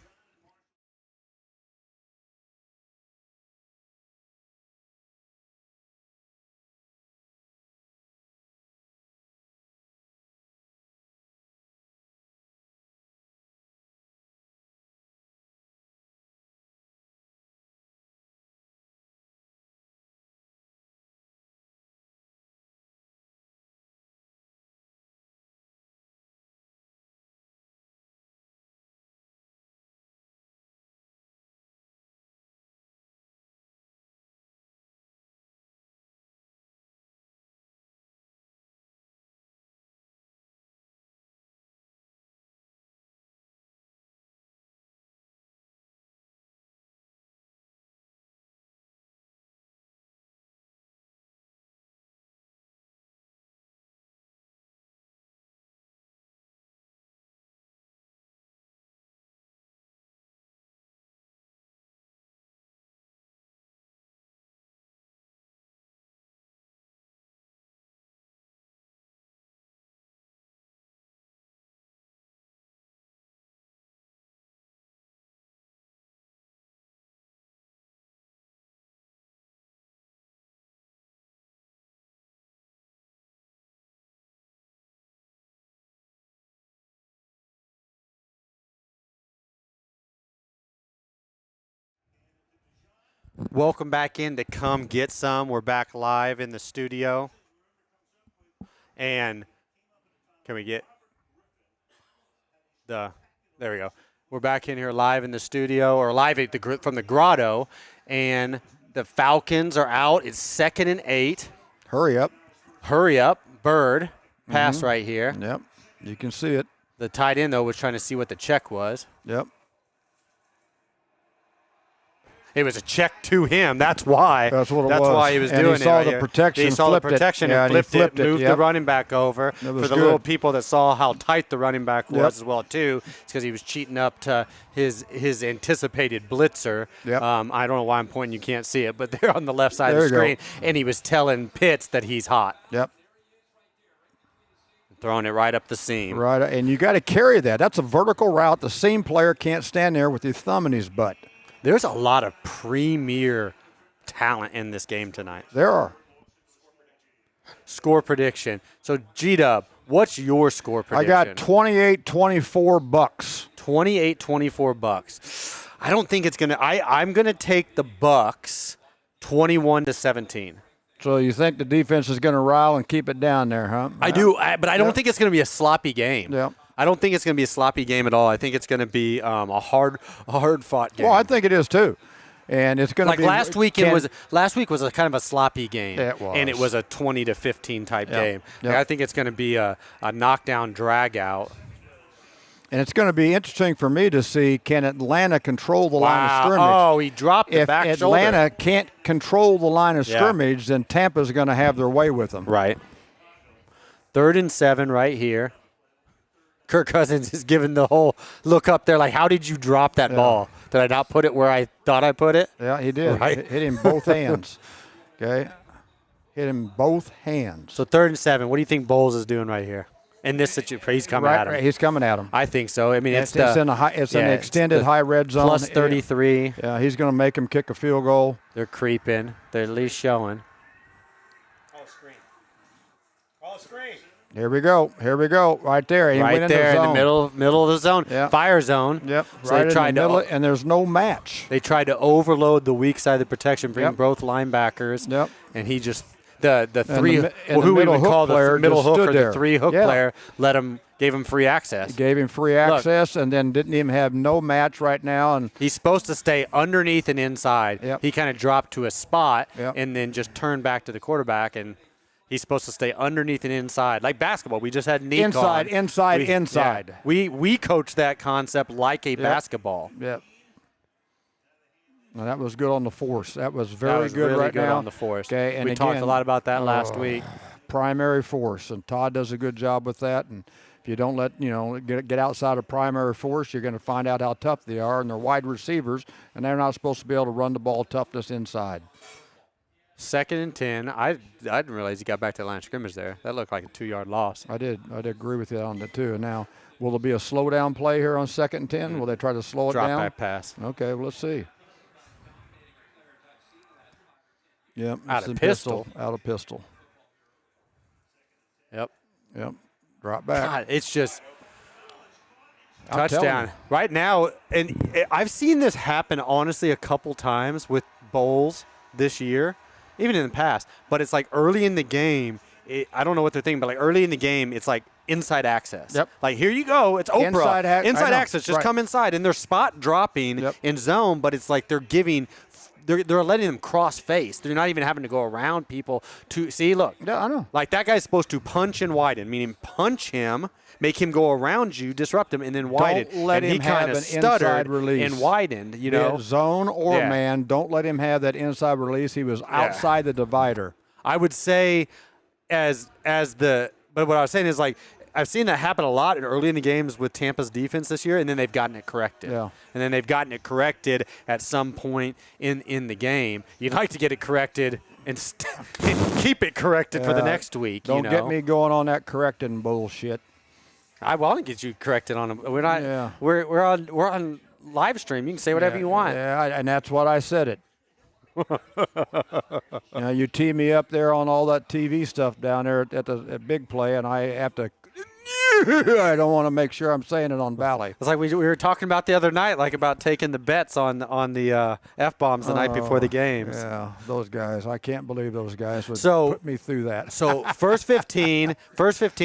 Welcome back in to Come Get Some. We're back live in the studio. And can we get there we go. We're back in here live in the studio, or live from the Grotto. And the Falcons are out. It's 2nd and 8. Hurry up. Hurry up. Bird. Pass right here. Yep. You can see it. The tight end, though, was trying to see what the check was. Yep. It was a check to him. That's why. That's what it was. That's why he was and doing he saw it. the Right protection. he saw the protection and flipped it, moved the running back over. For the little people that saw how tight the running back was as well too, it's because he was cheating up to his anticipated blitzer. Yep. I don't know why I'm pointing. You can't see it, but they're on the left side of the screen, and he was telling Pitts that he's hot. Yep. Throwing it right up the seam. Right, and you got to carry that. That's a vertical route. The seam player can't stand there with his thumb in his butt. There's a lot of premier talent in this game tonight. There are. Score prediction. So, G-Dub, what's your score prediction? I got 28-24 Bucks. 28-24 Bucks. I don't think it's going to – I'm going to take the Bucks 21-17. So you think the defense is going to rile and keep it down there, huh? I do, but I don't think it's going to be a sloppy game. Yeah. I don't think it's going to be a sloppy game at all. I think it's going to be a hard-fought game. Well, I think it is too, and it's going to be last week was a kind of a sloppy game. It was. And it was a 20-15 type game. Yep. I think it's going to be a knockdown drag out. And it's going to be interesting for me to see, can Atlanta control the line of scrimmage? Oh, he dropped the back shoulder. shoulder. If Atlanta can't control the line of scrimmage, then Tampa's going to have their way with them. Right. 3rd and 7 right here. Kirk Cousins is giving the whole look up there like, how did you drop that ball? Did I not put it where I thought I put it? Yeah, he did. Right. Hit him both hands. Okay. Hit him both hands. So 3rd and 7. What do you think Bowles is doing right here? In this situation, he's coming at him. Right, he's coming at him. I think so. I mean, it's an extended high red zone. Plus 33. Yeah, he's going to make him kick a field goal. They're creeping. They're at least showing. Here we go. Right there. He went Right there in in the middle of the zone. Yep. Fire zone. Yep. So right they tried in the middle, and there's no match. They tried to overload the weak side of the protection, bring Yep. both linebackers. Yep. And he just the three the who we would call the player middle just hook stood or there. the 3 hook Yeah. player gave him free access. Gave him free access, and then didn't even have no match right now. And he's supposed to stay underneath and inside. Yep. He kind of dropped to a spot Yep. and then just turned back to the quarterback, and he's supposed to stay underneath and inside. Like basketball, we just had Nick inside, on. inside, We- inside. yeah. We coach that concept like a basketball. Yep. Well, that was good on the force. That was That very was good really right good now. on the force. Okay, and we talked again, a lot about that last week. Primary force, and Todd does a good job with that. And if you don't get outside of primary force, you're going to find out how tough they are. And they're wide receivers, and they're not supposed to be able to run the ball toughness inside. 2nd and 10. I didn't realize he got back to the line of scrimmage there. That looked like a 2-yard loss. I did agree with you on that too. And now, will there be a slow down play here on 2nd and 10? Will they try to slow it Drop down? back pass. Okay, well, let's see. Yep. Out it's of a pistol. Out of pistol. Yep. Yep. Drop back. God, it's just I'm telling touchdown you. right now. And I've seen this happen honestly a couple times with bowls this year, even in the past. But it's like early in the game. I don't know what they're thinking, but like early in the game, it's like inside access. Yep. Like here you go, it's Oprah. Inside Inside I know. access, just Right. come inside, and they're spot dropping Yep. in zone, but it's like they're giving. They're letting them cross face. They're not even having to go around people to see. Look, Yeah, I know. like that guy's supposed to punch and widen, meaning punch him, make him go around you, disrupt him, and then widen. Don't let and him he kind have of an stuttered inside release. and widened. You Be know, it zone or Yeah. man, don't let him have that inside release. He was outside the divider. I would say but what I was saying is like I've seen that happen a lot early in the games with Tampa's defense this year, and then they've gotten it corrected. Yeah. And then they've gotten it corrected at some point in the game. You'd like to get it corrected and keep it corrected for the next week. Don't you know? get me going on that correcting bullshit. I want to get you corrected on them. We're not. Yeah. We're on live stream. You can say whatever you want. Yeah, and that's what I said it. You tee me up there on all that TV stuff down there at Big Play, and I have to. I don't want to make sure I'm saying it on Barley. It's like we were talking about the other night, like about taking the bets on the F-bombs the night before the games. Yeah, those guys. I can't believe those guys would So- put me through that. So first 15,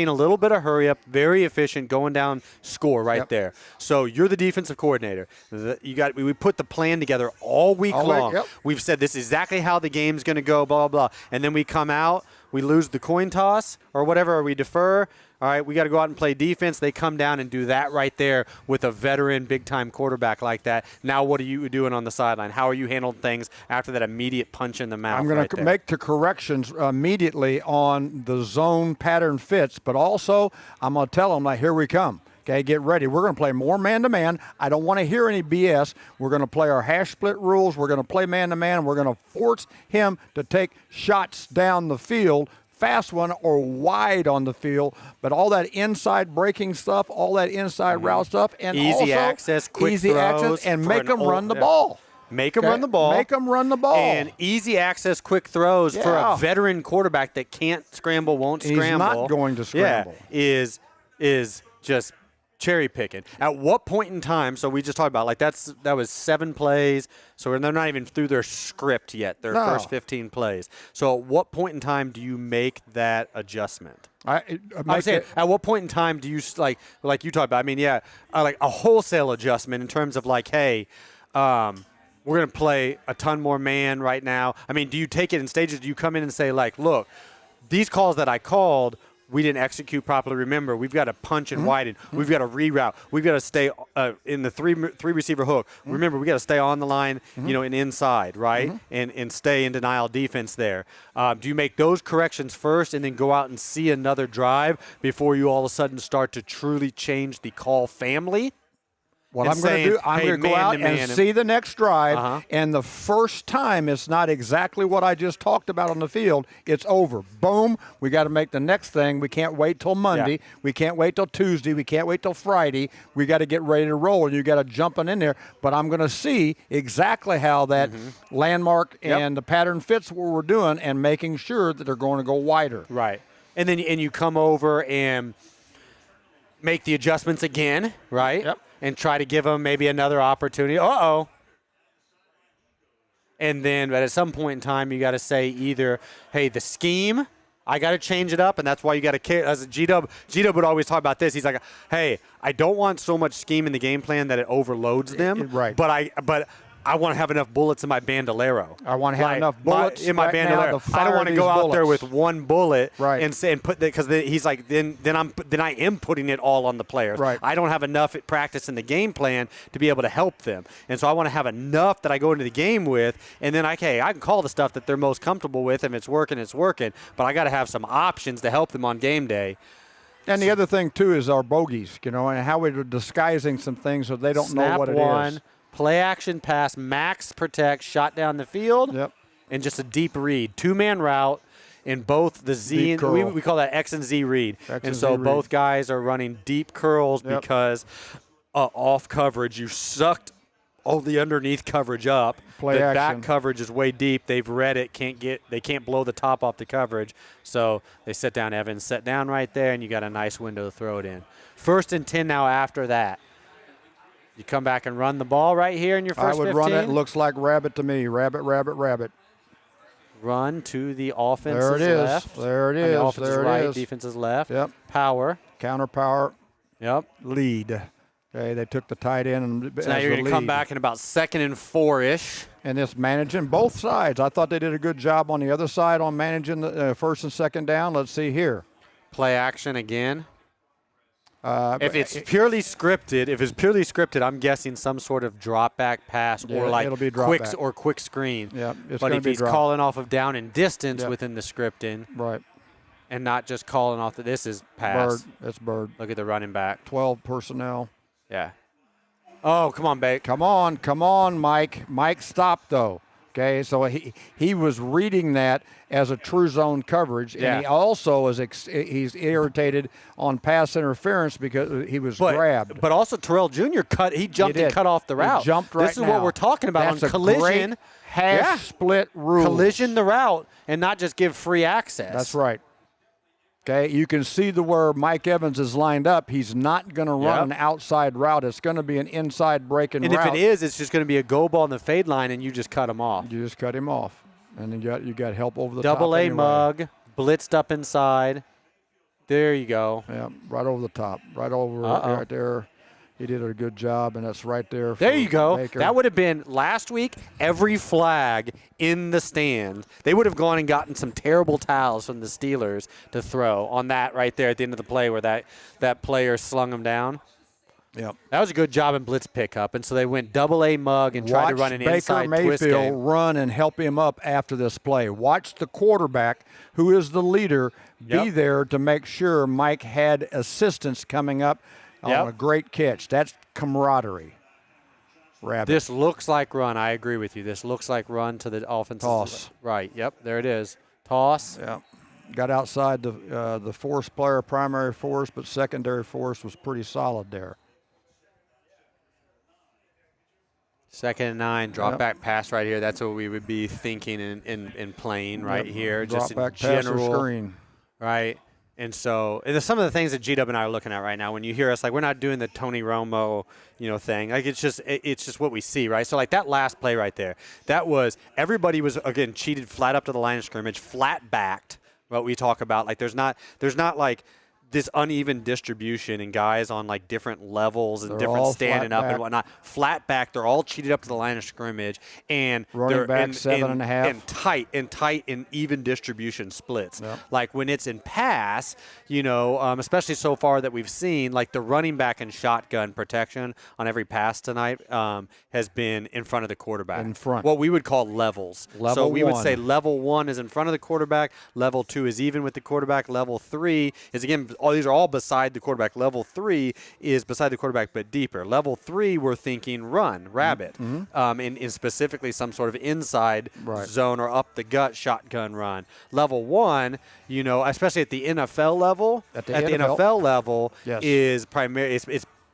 a little bit of hurry up, very efficient, going down, score right Yep. there. So you're the defensive coordinator. We put the plan together all week All week, long. yep. We've said this is exactly how the game's going to go, blah, blah, blah. And then we come out, we lose the coin toss or whatever, or we defer. All right, we got to go out and play defense. They come down and do that right there with a veteran, big-time quarterback like that. Now what are you doing on the sideline? How are you handling things after that immediate punch in the mouth? I'm going right to there? make the corrections immediately on the zone pattern fits, but also I'm going to tell them, like, here we come. Okay, get ready. We're going to play more man-to-man. I don't want to hear any BS. We're going to play our hash split rules. We're going to play man-to-man, and we're going to force him to take shots down the field, fast one or wide on the field, but all that inside breaking stuff, all that inside route stuff, and Easy also access, quick easy throws access, and for make an them run the yeah. ball. Make them Okay? run the ball. Make them run the ball. And easy access, quick throws for Yeah. a veteran quarterback that can't scramble, won't He's scramble. not going to scramble. Yeah, is just cherry picking. At what point in time? So we just talked about that was 7 plays. So they're not even through their script yet. Their No. first 15 plays. So at what point in time do you make that adjustment? I'm saying, at what point in time do you like you talked about? I mean, like a wholesale adjustment in terms of like, hey, we're going to play a ton more man right now. I mean, do you take it in stages? Do you come in and say like, look, these calls that I called, we didn't execute properly. Remember, we've got to punch and widen. We've got to reroute. We've got to stay in the three receiver hook. Remember, we got to stay on the line, and inside, right? And stay in denial defense there. Do you make those corrections first and then go out and see another drive before you all of a sudden start to truly change the call family? What and I'm going to saying, do, I'm hey, going to go out man-to-man and see the next drive, Uh-huh. and the first time it's not exactly what I just talked about on the field, it's over. Boom, we got to make the next thing. We can't wait till Monday. Yeah. We can't wait till Tuesday. We can't wait till Friday. We got to get ready to roll, and you got to jump in there. But I'm going to see exactly how that landmark Yep. and the pattern fits what we're doing and making sure that they're going to go wider. Right. And then you come over and make the adjustments again, right? Yep. And try to give them maybe another opportunity. Uh-oh. And then but at some point in time, you got to say either, hey, the scheme, I got to change it up, and that's why you got to – as G-Dub would always talk about this. He's like, hey, I don't want so much scheme in the game plan that it overloads them. Right. But I want to have enough bullets in my bandolero. I want to have enough bullets in my right bandolero. now to fire I don't want to go out there bullets. with one bullet Right. and put that because he's like then I am putting it all on the players. Right. I don't have enough practice in the game plan to be able to help them, and so I want to have enough that I go into the game with, and then I can call the stuff that they're most comfortable with. If it's working, it's working. But I got to have some options to help them on game day. And the other thing too is our bogeys, and how we're disguising some things so they don't know what it is. Play action pass, max protect, shot down the field, Yep. and just a deep read. 2-man route in both the Z Deep and we curl. call that X and Z read. X and and so Z read. both guys are running deep curls Yep. because off coverage, you sucked all the underneath coverage up. Play the action. back coverage is way deep. They've read it. They can't blow the top off the coverage. So they sit down, Evans, set down right there, and you got a nice window to throw it in. 1st and 10 now after that. You come back and run the ball right here in your first 15. I would run it. Looks like rabbit to me. Rabbit, rabbit, rabbit. Run to the offense's There it is. left. There it I mean, is. offense's There it right, is. defense's left. Yep. Power. Counter power Yep. lead. Okay, they took the tight end. And So now you're going to come back in about 2nd and 4-ish. And it's managing both sides. I thought they did a good job on the other side on managing the 1st and 2nd down. Let's see here. Play action again. If it's purely scripted, I'm guessing some sort of drop back pass Yeah, or like it'll be drop quick back. or quick screen. Yeah, it's but gonna if be he's drop. calling off of down and distance Yep. within the scripting Right. and not just calling off that this is pass. Bird. It's Bird. Look at the running back. 12 personnel. Yeah. Oh, come on, Bake. Come on, Mike. Mike stopped, though. Okay, so he was reading that as a true zone coverage, Yeah. and he also he's irritated on pass interference because he was grabbed. But also Terrell Jr. He jumped and did. cut off the He route. jumped right This is now. what we're talking about That's on a collision. great hash Yeah. split rule. Collision the route and not just give free access. That's right. Okay, you can see where Mike Evans is lined up. He's not going to run an outside route. It's going to be an inside breaking And route. if it is, it's just going to be a go ball in the fade line, and you just cut him off. You just cut him off, and then you got help over the Double top. A anyway. mug, blitzed up inside. There you go. Yeah, right over the top, right over right there. He did a good job, and that's right there. There for you go. Baker. That would have been last week. Every flag in the stand, they would have gone and gotten some terrible towels from the Steelers to throw on that right there at the end of the play where that player slung him down. Yep. That was a good job in blitz pickup, and so they went double A mug and tried to run an Baker inside Mayfield twist game. run and help him up after this play. Watch the quarterback, who is the leader, be Yep. there to make sure Mike had assistance coming up on a great catch. That's camaraderie. Rabbit. This looks like run. I agree with you. This looks like run to the offensive Toss. Right. Yep. There it is. Toss. Yeah. Got outside the force player, primary force, but secondary force was pretty solid there. 2nd and 9. Drop Yep. back pass right here. That's what we would be thinking and playing right here. Drop Just in back pass or general. screen. Right. And so and some of the things that G-Dub and I are looking at right now, when you hear us, like we're not doing the Tony Romo, thing. Like it's just what we see, right? So like that last play right there, that was everybody was again cheated flat up to the line of scrimmage, flat backed. What we talk about, like there's not like this uneven distribution and guys on like different levels and They're different all standing flat up back. and whatnot. Flat back, they're all cheated up to the line of scrimmage and Running they're back 7.5. and tight and even distribution splits. Yep. Like when it's in pass, especially so far that we've seen, like the running back and shotgun protection on every pass tonight has been in front of the quarterback. In front. What we would call levels. Level so we would one. say level 1 is in front of the quarterback. Level 2 is even with the quarterback. Level 3 is, again, these are all beside the quarterback. Level 3 is beside the quarterback but deeper. Level 3, we're thinking run, rabbit, in specifically some sort of inside Right. zone or up the gut shotgun run. Level 1, especially at the NFL level, At the NFL level Yes. is primary.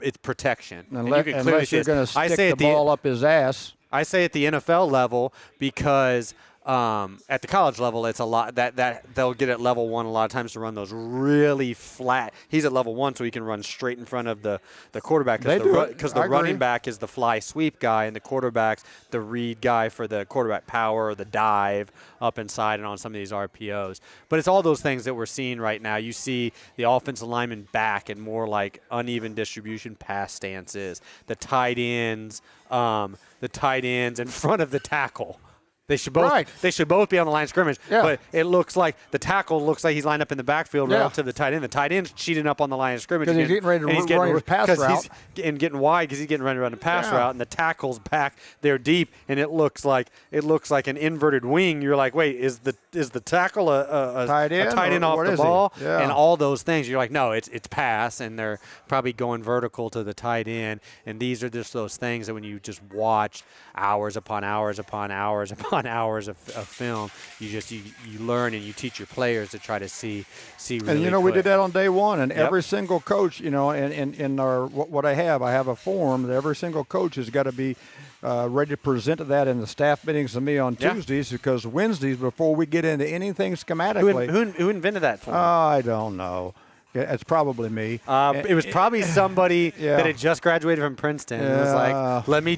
It's protection. And you can clearly Unless see you're this. going to I stick say the at ball up his ass. I say at the NFL level because At the college level, it's a lot that they'll get at level 1 a lot of times to run those really flat. He's at level 1, so he can run straight in front of the quarterback because the running back is the fly sweep guy, and the quarterback's the read guy for the quarterback power or the dive up inside and on some of these RPOs. But it's all those things that we're seeing right now. You see the offensive lineman back and more like uneven distribution pass stances, the tight ends in front of the tackle. They should both be on the line of scrimmage, but it looks like the tackle looks like he's lined up in the backfield relative to the tight end. The tight end's cheating up on the line of scrimmage. Because he's getting ready to run his pass route. And getting wide because he's getting ready to run a pass route, and the tackle's back there deep, and it looks like an inverted wing. You're like, wait, is the tackle a tight end off the ball? Yeah. And all those things. You're like, no, it's pass, and they're probably going vertical to the tight end. And these are just those things that when you just watch hours upon hours upon hours upon hours of film, you learn and you teach your players to try to see really and we quick. did that on day one, and every single coach, in our what I have a form that every single coach has got to be ready to present that in the staff meetings to me on Tuesdays, because Wednesdays, before we get into anything schematically, who invented that form? I don't know. Yeah, it's probably me. It was probably somebody that had just graduated from Princeton. It was like, let me,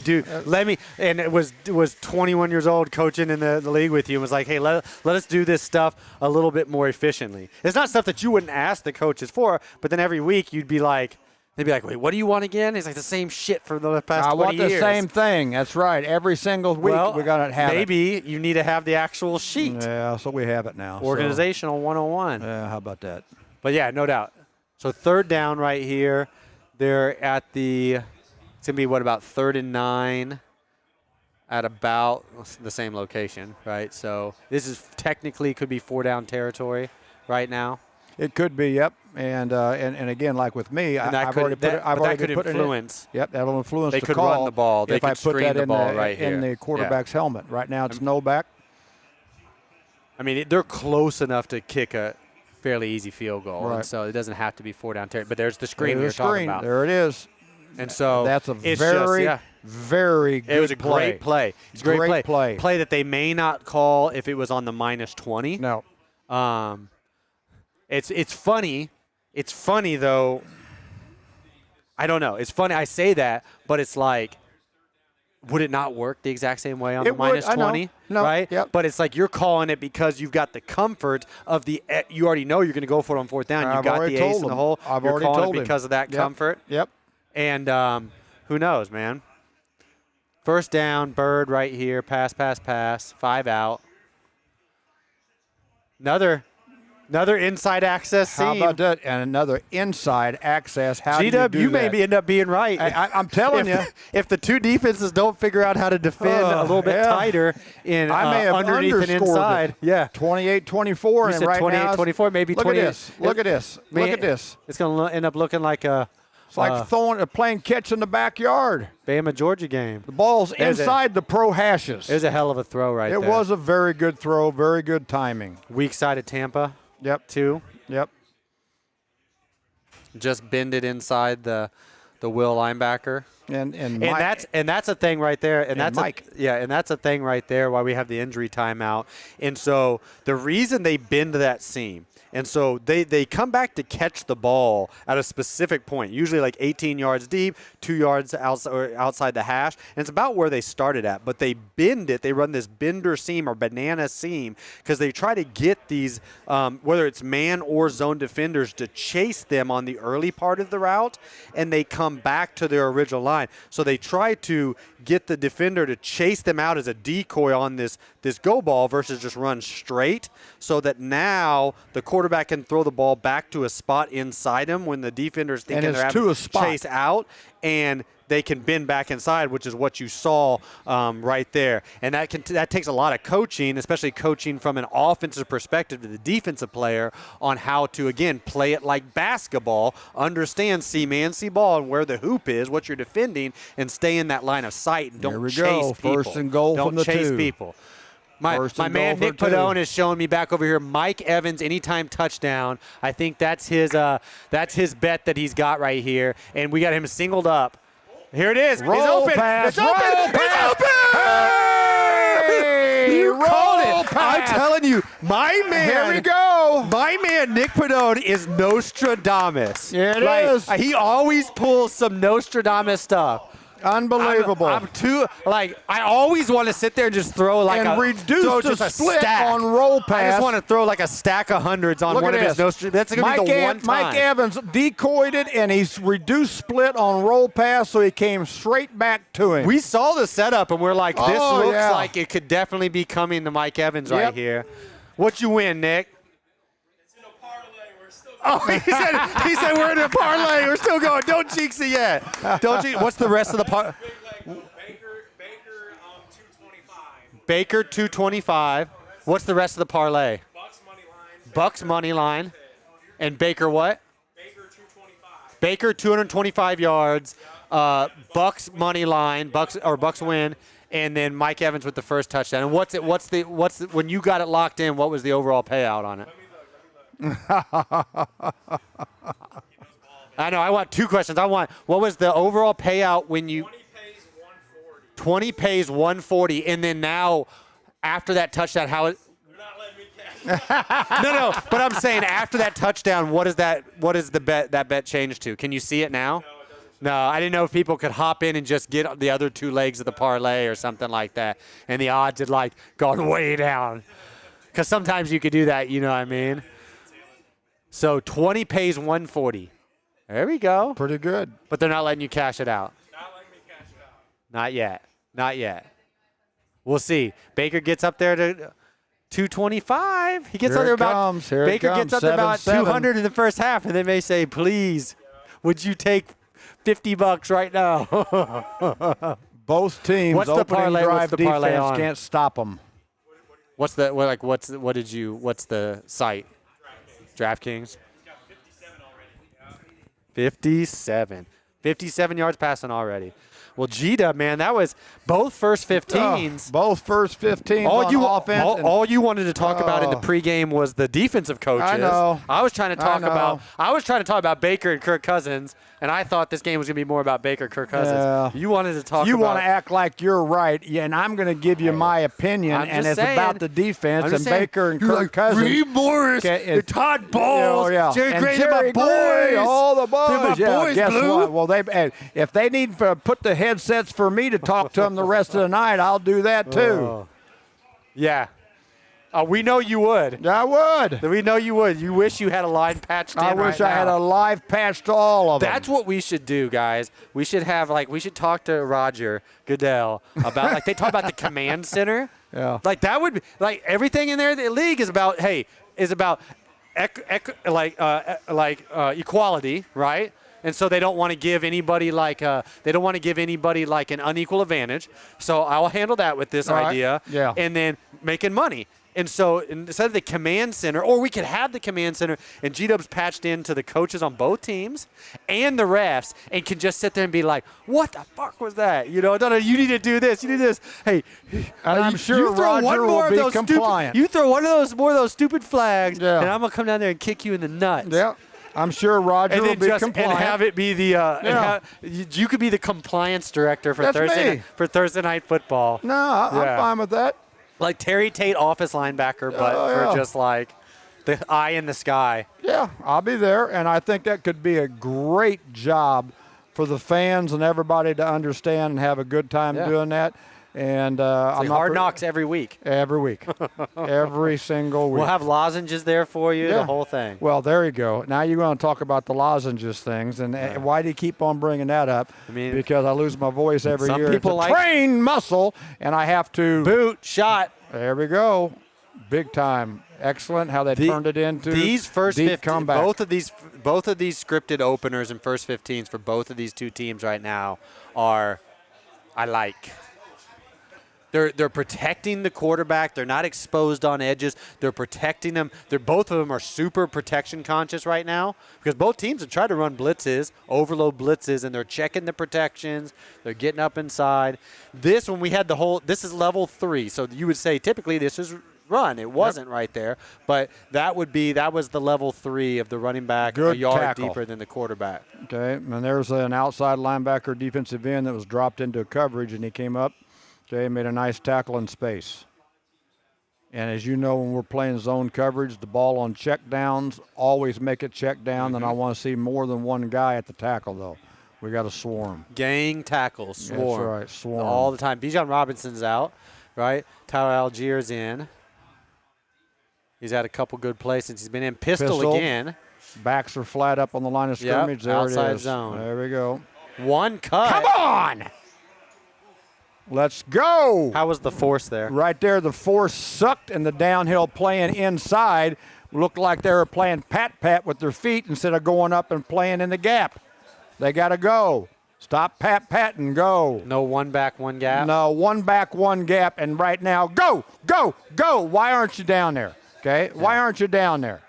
and it was 21 years old coaching in the league with you, and was like, hey, let us do this stuff a little bit more efficiently. It's not stuff that you wouldn't ask the coaches for, but then every week you'd be like, they'd be like, wait, what do you want again? It's like the same shit for the past 20 years. I want the same thing. That's right. Every single week we got to have maybe you need to have the actual sheet. Yeah, so we have it now. Organizational 101. Yeah, how about that? But, yeah, no doubt. So third down right here. They're at it's going to be, about 3rd and 9 at about the same location, right? So this is technically could be 4-down territory right now. It could be, yep. And again, like with me, I've already put it in. Yep, that'll influence the call. They could run the ball. They could screen the ball right here. In the quarterback's helmet. Right now it's no back. I mean, they're close enough to kick a fairly easy field goal, right. And so it doesn't have to be 4-down territory. But there's the screen we were talking about. There it is. And so that's a very good play. It was a great play. It's a great play. Play that they may not call if it was on the -20. No. It's funny. It's funny though. I don't know. It's funny I say that, but it's like, would it not work the exact same way on the -20? No, right? Yep. But it's like you're calling it because you've got the comfort of you already know you're going to go for it on 4th down. You've got the ace in the hole. You're calling it because of that comfort. Yep. And who knows, man? 1st down, Bird right here. Pass, 5 out. Another inside access seam. How about that? And another inside access. How G-Dub, do you do that? may end up being right. I'm telling you. If the two defenses don't figure out how to defend a little bit tighter in I may have underneath and inside. Yeah. 28-24. You said 28-24, maybe 28. Look at this. Look at this. It's going to end up looking like it's like playing catch in the backyard. Bama, Georgia game. The ball's inside the pro hashes. It was a hell of a throw right there. It was a very good throw, very good timing. Weak side of Tampa. Yep. 2. Yep. Just bend it inside the Will linebacker. And that's a thing right there. And that's Mike. And that's a thing right there why we have the injury timeout. And so the reason they bend that seam, and so they come back to catch the ball at a specific point, usually like 18 yards deep, 2 yards outside the hash. And it's about where they started at. But they bend it. They run this bender seam or banana seam because they try to get these, whether it's man or zone defenders, to chase them on the early part of the route. And they come back to their original line. So they try to get the defender to chase them out as a decoy on this go ball versus just run straight, so that now the quarterback can throw the ball back to a spot inside him when the defender's thinking they're having to chase out, and they can bend back inside, which is what you saw right there. And that takes a lot of coaching, especially coaching from an offensive perspective to the defensive player on how to, again, play it like basketball, understand see man, see ball, and where the hoop is, what you're defending, and stay in that line of sight and don't chase people. 1st and goal from the 2. Don't chase people. My man Nick Padone is showing me back over here. Mike Evans, anytime touchdown. I think that's his bet that he's got right here, and we got him singled up. Here it is. Roll it's open. Pass. It's open. Roll It's pass. open. Hey, You called it. pass. I'm telling you, my man. Here we go. My man Nick Perdone is Nostradamus. Yeah, it is. He always pulls some Nostradamus stuff. Unbelievable. I'm too I always want to sit there and just throw reduce throw the just a split stack. on roll I pass. just want to throw like a stack of hundreds on Look one at of his this. Nostradamus. That's going to be the one time. Mike Evans decoyed it, and he's reduced split on roll pass, so he came straight back to him. We saw the setup, and we're like, this looks yeah. like it could definitely be coming to Mike Evans right Yep. here. What you win, Nick? Oh, he said we're in a parlay. We're still going. Don't jinx it yet. Don't jinx. What's the rest of the parlay? Baker 225. What's the rest of the parlay? Bucks money line. And Baker what? Baker 225 yards. Bucks money line. Bucks win. And then Mike Evans with the first touchdown. And what's the when you got it locked in? What was the overall payout on it? I know. I want two questions. What was the overall payout when you? 20 pays 140, and then now, after that touchdown, how it? You're not letting me cash. No. But I'm saying after that touchdown, what is that? What is the bet? That bet changed to? Can you see it now? No, I didn't know if people could hop in and just get the other two legs of the parlay or something like that, and the odds had gone way down. Because sometimes you could do that, you know what I mean? So 20 pays 140. There we go. Pretty good. But they're not letting you cash it out. Not yet. Not yet. We'll see. Baker gets up there to 225. He gets Here up there it comes. Here it Baker comes. gets up there about 7-7. 200 in the first half, and they may say, "Please, would you take $50 right now?" Both teams. What's the opening parlay? drive What's the parlay defense on? can't stop them. What's the site? DraftKings. 57 yards passing already. Well, G-Dub, man, that was both first 15s. Both first 15s on offense. All you wanted to talk about in the pregame was the defensive coaches. I know. I was trying to talk about Baker and Kirk Cousins, and I thought this game was going to be more about Baker and Kirk Cousins. Yeah. You wanted to talk You about. want to act like you're right, and I'm going to give you my opinion, I'm and just it's saying. about the defense I'm and just saying. Baker and You're Kirk Cousins. Reed Morris, Okay, Todd Bowles, Jerry and Gray, Jerry they're my Gray, boys. all the boys. They're my Yeah, boys, guess Blue. what? Well, if they need to put the headsets for me to talk to them the rest of the night, I'll do that too. Yeah. We know you would. I would. We know you would. You wish you had a line patched in I wish right I had now. a live patch to all of them. That's what we should do, guys. We should talk to Roger Goodell about they talk about the command center. Yeah. That would be everything in there. The league is about equality, right? And so they don't want to give anybody an unequal advantage. So I'll handle that with this All right. idea. Yeah. And then making money. And so instead of the command center, or we could have the command center and G-Dub's patched into the coaches on both teams and the refs and can just sit there and be like, what the fuck was that? You know, no, you need to do this. You do this. Hey, And I'm sure you throw Roger one more will of be those compliant. You throw one of those more of those stupid flags, Yeah. and I'm going to come down there and kick you in the nuts. Yeah. I'm sure Roger And will then be just compliant. and have it be the you could be the compliance director for That's me. Thursday night football. No, I'm Yeah. fine with that. Like Terry Tate, office linebacker, but yeah. for just the eye in the sky. Yeah, I'll be there, and I think that could be a great job for the fans and everybody to understand and have a good time doing that. And I'm not Hard knocks every week. every week, every single week. We'll have lozenges there for you, the whole thing. Well, there you go. Now you're going to talk about the lozenges things, and why do you keep on bringing that up? I mean, because I lose my voice every some year. people it's a like- trained muscle, and I have to Boot, shot. There we go, big time. Excellent how they turned it into these first deep 15, comeback. both of these scripted openers and first 15s for both of these two teams right now are I like. They're protecting the quarterback. They're not exposed on edges. They're protecting them. Both of them are super protection conscious right now because both teams have tried to run blitzes, overload blitzes, and they're checking the protections. They're getting up inside. This is level 3. So you would say typically this is run. It wasn't right there, but that was the level 3 of the running back, Good a yard tackle. deeper than the quarterback. Okay, and there's an outside linebacker defensive end that was dropped into coverage, and he came up. Okay, made a nice tackle in space. And as you know, when we're playing zone coverage, the ball on check downs, always make it check down. And I want to see more than one guy at the tackle, though. We got to swarm. Gang tackle, swarm. That's right, swarm. All the time. Bijan Robinson's out, right? Tyler Algier's in. He's had a couple good plays since he's been in. Pistol again. Backs are flat up on the line of scrimmage. There outside it is. zone. There we go. One cut. Come on! Let's go! How was the force there? Right there, the force sucked, and the downhill playing inside looked like they were playing pat-pat with their feet instead of going up and playing in the gap. They got to go. Stop pat-pat and go. No one back, one gap? No, one back, one gap, and right now, go, go, go. Why aren't you down there? Okay? Why aren't you down there?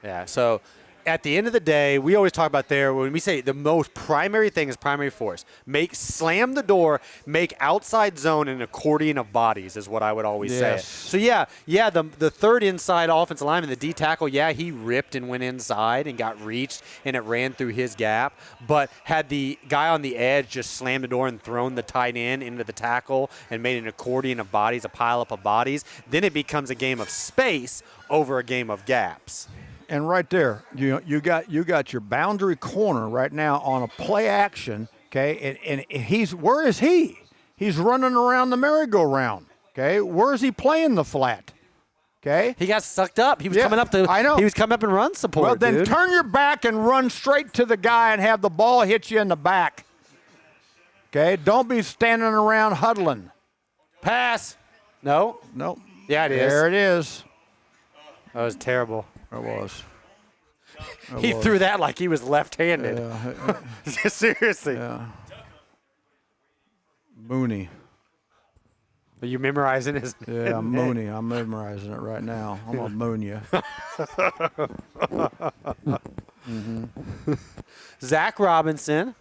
Yeah, so at the end of the day, we always talk about there, when we say the most primary thing is primary force. Slam the door, make outside zone an accordion of bodies is what I would always say. So, the third inside offensive lineman, the D tackle, he ripped and went inside and got reached, and it ran through his gap. But had the guy on the edge just slammed the door and thrown the tight end into the tackle and made an accordion of bodies, a pileup of bodies, then it becomes a game of space over a game of gaps. And right there, you got your boundary corner right now on a play action, okay? And where is he? He's running around the merry-go-round, okay? Where is he playing the flat? Okay? He got sucked up. He was coming up I know. He was coming up and run support. Well, then dude. turn your back and run straight to the guy and have the ball hit you in the back. Okay? Don't be standing around huddling. Pass. No. Nope. Yeah, it is. There it is. That was terrible. It was. He threw that like he was left-handed. Seriously. Yeah. Mooney. Are you memorizing his name? Yeah, Mooney. I'm memorizing it right now. I'm going to moon you. Zach Robinson,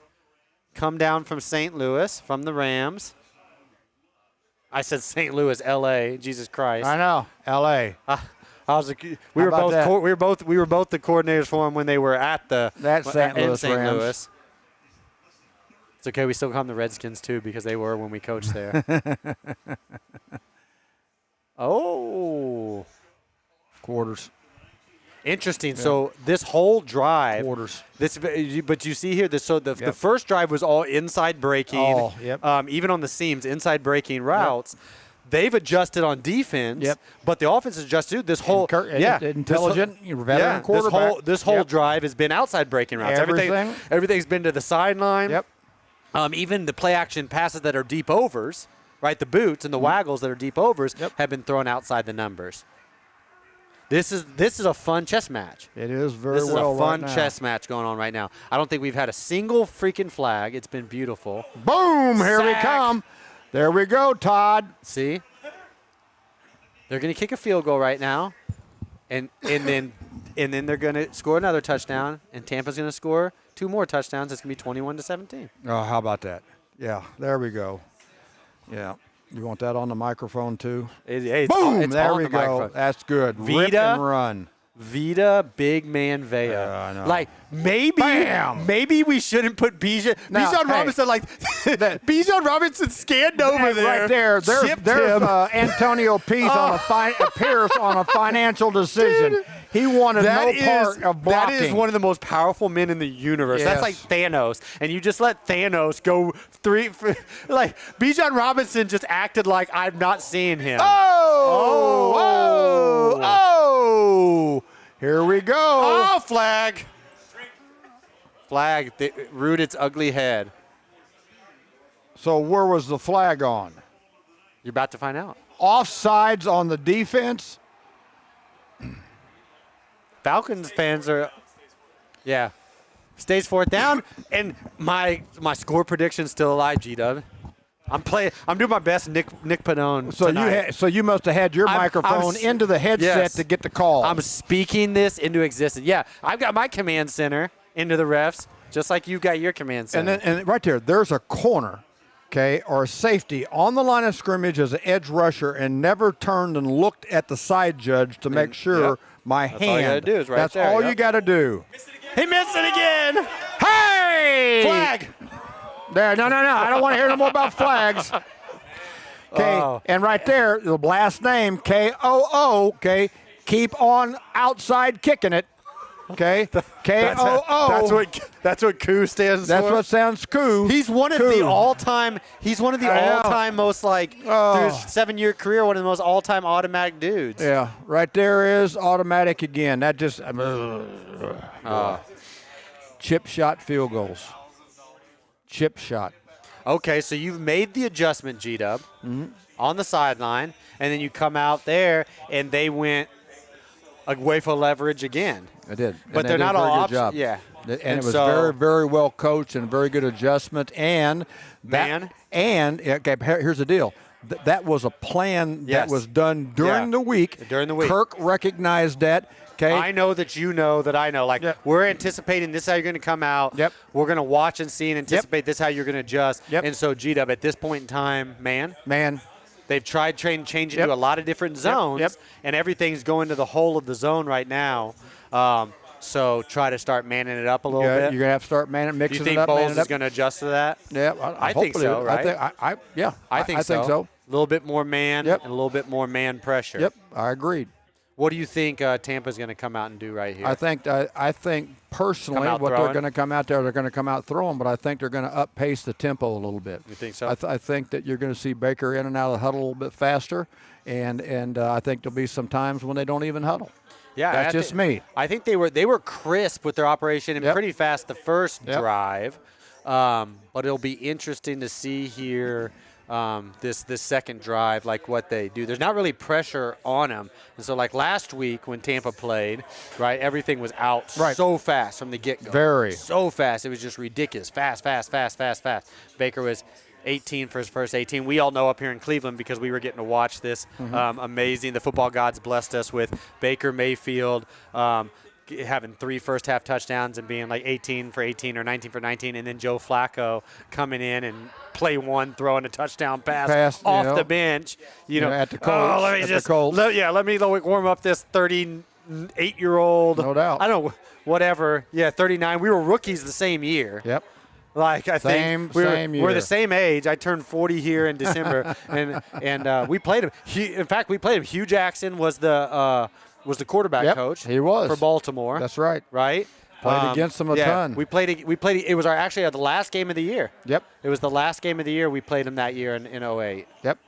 come down from St. Louis, from the Rams. I said St. Louis, L.A. Jesus Christ. I know. L.A. I was we were both the coordinators for him when they were at St. Louis Rams. Louis. It's okay. We still call them the Redskins too because they were when we coached there. Oh, Quarters. interesting. Yeah. So this whole drive, Quarters. But you see here, the first drive was all inside breaking. Oh, yep. Even on the seams, inside breaking routes. Yep. They've adjusted on defense, but the offense has adjusted. This whole intelligent, veteran quarterback. This whole drive has been outside breaking routes. Everything's been to the sideline. Yep. Even the play action passes that are deep overs, right? The boots and the waggles that are deep overs have been thrown outside the numbers. This is a fun chess match. It is very This is a fun chess match going on right now. I don't think we've had a single freaking flag. It's been beautiful. Boom! Here we come. There we go, Todd. See? They're going to kick a field goal right now, and then they're going to score another touchdown, and Tampa's going to score 2 more touchdowns. It's going to be 21-17. Oh, how about that? Yeah, there we go. Yeah. You want that on the microphone too? Boom! There we go. Microphone. That's good. Vita, rip and run. Vita, big man Vea. I know. Like maybe we shouldn't put Bijan. Bijan Robinson Bijan Robinson scanned over there. Right there. There's Antonio Pierce on a financial decision. Dude, he wanted no part of blocking. That is one of the most powerful men in the universe. Yes. That's like Thanos, and you just let Thanos go Bijan Robinson just acted like I'm not seeing him. Oh! Here we go. Oh, flag. Flag. Root its ugly head. So where was the flag on? You're about to find out. Offsides on the defense. Falcons fans are, stays 4th down, and my score prediction's still alive, G-Dub. I'm doing my best, Nick Pannone. So you must have had your microphone into the headset to get the call. I'm speaking this into existence. Yeah, I've got my command center into the refs, just like you got your command center. And right there's a corner, or a safety on the line of scrimmage as an edge rusher, and never turned and looked at the side judge to make sure my hand. All you gotta do is That's all you got to do. He missed it again. Hey! Flag. There, no. I don't want to hear no more about flags. Okay, and right there, the last name, K-O-O, okay, keep on outside kicking it. Okay, K-O-O. That's what Koo stands That's for. what sounds Koo. He's one of the all-time. He's one of the I know. all-time most through his 7-year career, one of the most all-time automatic dudes. Yeah, right there is automatic again. That just chip shot field goals. Chip shot. Okay, so you've made the adjustment, G-Dub, on the sideline, and then you come out there, and they went away for leverage again. I did. But And they're they not did a very all good job. options. Yeah. And it was so, very, very well coached and very good adjustment. And here's the deal. That was a plan that was done during the week. During the week. Kirk recognized that. Okay. I know that you know that I know. Like, we're anticipating this is how you're going to come out. Yep. We're going to watch and see and anticipate this is how you're going to adjust. Yep. And so, G-Dub, at this point in time, man. They've tried changing to a lot of different zones, and everything's going to the whole of the zone right now. So try to start manning it up a little bit. You're going to have to start mixing it up. Do you think Bowles is going to adjust to that? Yeah, I think so, right? I think so. A little bit more man Yep. and a little bit more man pressure. Yep, I agreed. What do you think Tampa's going to come out and do right here? I think personally what they're going to come out there, they're going to come out throwing, but I think they're going to up pace the tempo a little bit. You think so? I think that you're going to see Baker in and out of the huddle a little bit faster, and I think there'll be some times when they don't even huddle. Yeah, that's just me. I think they were crisp with their operation and pretty fast the first drive, but it'll be interesting to see here this second drive, like what they do. There's not really pressure on them, and so like last week when Tampa played, right, everything was out so fast from the get-go. So fast, it was just ridiculous. Fast. Baker was 18 for his first 18. We all know up here in Cleveland because we were getting to watch this amazing. The football gods blessed us with Baker Mayfield having 3 first-half touchdowns and being like 18 for 18 or 19 for 19, and then Joe Flacco coming in and throwing a touchdown pass off the bench. At the Colts. Let me warm up this 38-year-old. No doubt. I don't know, whatever. Yeah, 39. We were rookies the same year. Yep. Like I think we're the same age. I turned 40 here in December, and we played him. In fact, we played him. Hugh Jackson was the quarterback coach. He was for Baltimore. That's right. Right. Played against them a ton. We played. It was actually the last game of the year. Yep. It was the last game of the year. We played him that year in 08. Yep.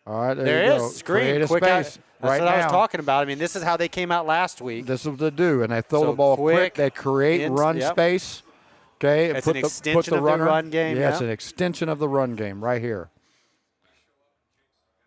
All right. There you is go. screen quick. That's what I was talking about. I mean, this is how they came out last week. This is what they do, and they throw the ball quick. They create run space. Okay, it's an extension of the run game. Yeah, it's an extension of the run game right here.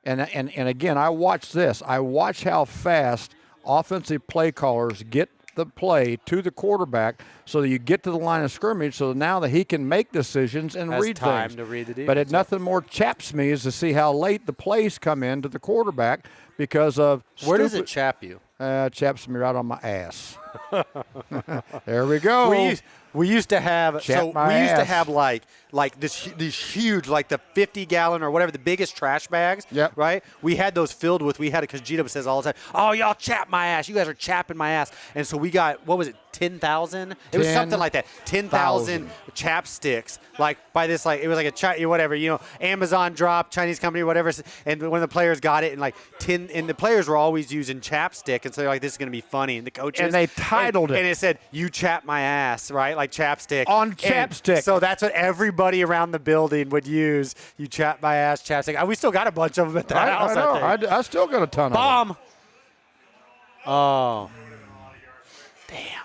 And again, I watch this. I watch how fast offensive play callers get the play to the quarterback so that you get to the line of scrimmage so now that he can make decisions and read things. To read the defense. But nothing more chaps me is to see how late the plays come in to the quarterback because of Where does it chap you? Chaps me right on my ass. There we go. We used to have like these huge, like the 50-gallon or whatever, the biggest trash bags. Yep. Right. We had those filled with. We had it because Gita says all the time, "Oh, y'all chap my ass. You guys are chapping my ass." And so we got, what was it, 10,000? It was something like that. 10,000 chapsticks. Like by this, like it was like whatever, Amazon drop, Chinese company, whatever. And when the players got it, and like 10, and the players were always using chapstick, and so they're like, this is gonna be funny. And the coaches and they titled it, and it said, "You chap my ass," right? Like chapstick on chapstick. And so that's what everybody around the building would use. You chap my ass, chapstick. We still got a bunch of them at the house. I know. I still got a ton of them. Bomb. Oh. Damn.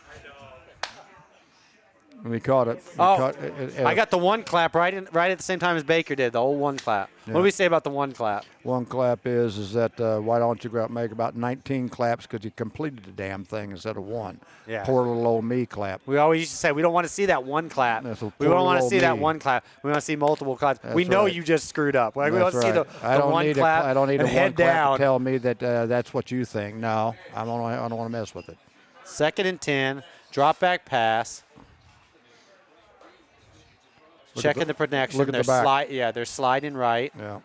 We caught it. I got the one clap right at the same time as Baker did, the old one clap. Yeah. What do we say about the one clap? One clap is that why don't you go out and make about 19 claps because you completed the damn thing instead of one. Yeah. Poor little old me clap. We always used to say we don't want to see that one clap. We don't want to see that one clap. We want to see multiple claps. We know you just screwed up. We want to see the one clap. I don't need a one clap down. to tell me that that's what you think. No, I don't want to mess with it. 2nd and 10, drop back pass. Checking the protection. Look at the back. They're sliding right. Yeah.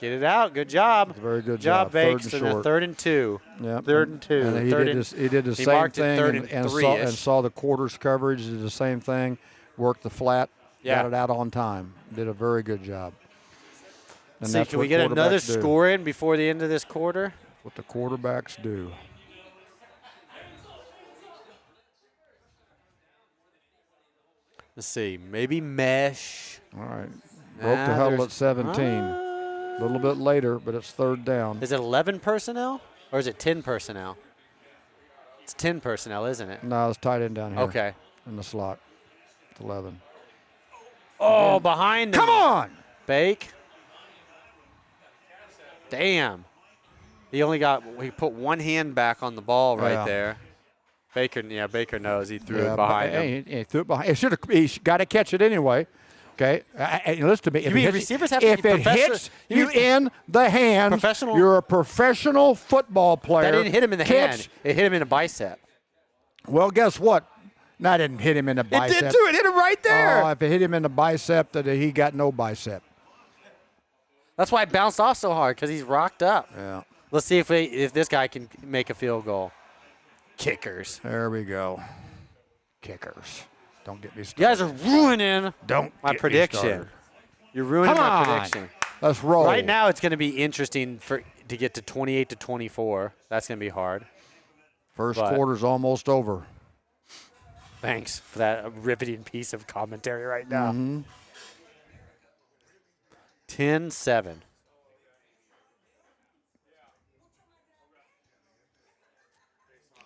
Get it out. Good job. Very good job. Bakes. So 3rd and 2. Yeah. 3rd and 2. And he did the same thing and saw the quarters coverage. Did the same thing. Worked the flat. got it out on time. Did a very good job. And See, that's can what we get another quarterbacks do. score in before the end of this quarter? What the quarterbacks do. Let's see. Maybe mesh. All right. Broke the huddle at 17. A little bit later, but it's third down. Is it 11 personnel or is it 10 personnel? It's 10 personnel, isn't it? No, it's tight end down here. Okay. In the slot. It's 11. Oh, behind them. Come on! Bake. Damn. He put one hand back on the ball right there. Baker knows he threw it behind him. He threw it behind. He's got to catch it anyway. Okay, listen to me. Receivers have to if be it hits you in the hands, you're a professional football player. That didn't hit him in the hand. It hit him in the bicep. Well, guess what? No, I didn't hit him in the bicep. It did too. It hit him right there. Oh, if it hit him in the bicep, that he got no bicep. That's why it bounced off so hard, because he's rocked up. Yeah. Let's see if this guy can make a field goal. Kickers. There we go. Kickers. Don't get me started. You guys are ruining my prediction. prediction. You're ruining my prediction. Let's roll. Right now, it's going to be interesting to get to 28-24. That's going to be hard. First quarter's almost over. Thanks for that riveting piece of commentary right now. 10-7.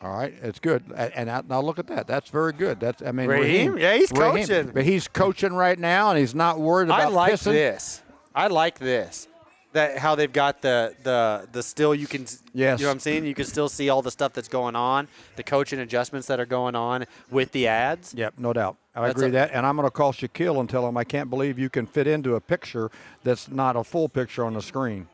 All right, it's good. And now look at that. That's very good. Raheem? Yeah, he's coaching. But he's coaching right now, and he's not worried about pissing. I like this. That how they've got the still you can you know what I'm saying? You can still see all the stuff that's going on, the coaching adjustments that are going on with the ads. Yep, no doubt. I agree with that. And I'm going to call Shaquille and tell him I can't believe you can fit into a picture that's not a full picture on the screen.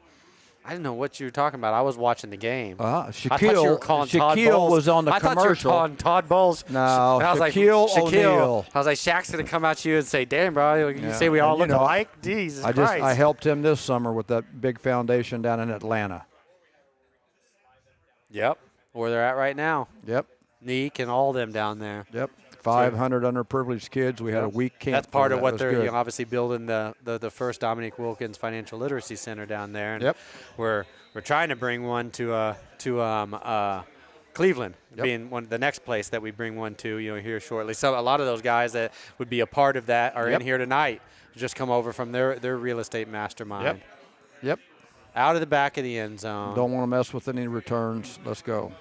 I didn't know what you were talking about. I was watching the game. Shaquille, I thought you were calling Todd Bowles. was on the commercial. I thought you were calling Todd Bowles. No, I was Shaquille O'Neal. I was like, Shaq's going to come at you and say, damn, bro, you say we all look alike? Jesus Christ. I helped him this summer with that big foundation down in Atlanta. Yep, where they're at right now. Yep. Neek and all them down there. Yep. 500 underprivileged kids. We had a week camp. That's part of what they're good. obviously building the first Dominique Wilkins Financial Literacy Center down there. And we're trying to bring one to Cleveland, being the next place that we bring one to here shortly. So a lot of those guys that would be a part of that are in here tonight. Just come over from their real estate mastermind. Yep. Out of the back of the end zone. Don't want to mess with any returns. Let's go.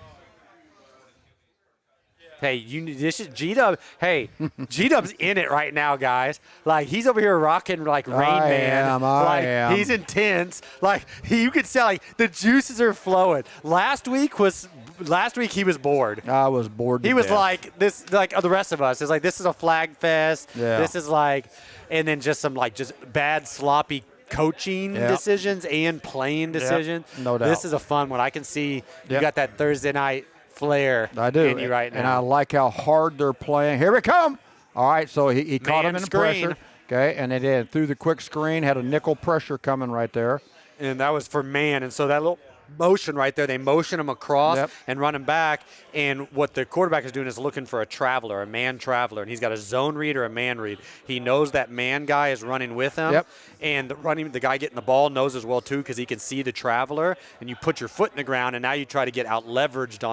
Hey, this is G-Dub. Hey, G-Dub's in it right now, guys. Like, he's over here rocking like Rain Man. I am. He's intense. Like, you could tell like the juices are flowing. Last week he was bored. I was bored. He was like this, like the rest of us. It's like this is a flag fest. Yeah. This is like, and then just some like just bad sloppy coaching decisions and playing decisions. No doubt. This is a fun one. I can see you got that Thursday night flair I do. in you right now. And I like how hard they're playing. Here we come. All right, so he caught him in the pressure. Okay, and they did through the quick screen, had a nickel pressure coming right there. And that was for man. And so that little motion right there, they motion him across and run him back. And what the quarterback is doing is looking for a man traveler. And he's got a zone read or a man read. He knows that man guy is running with him. And the guy getting the ball knows as well, too, because he can see the traveler. And you put your foot in the ground, and now you try to get out leveraged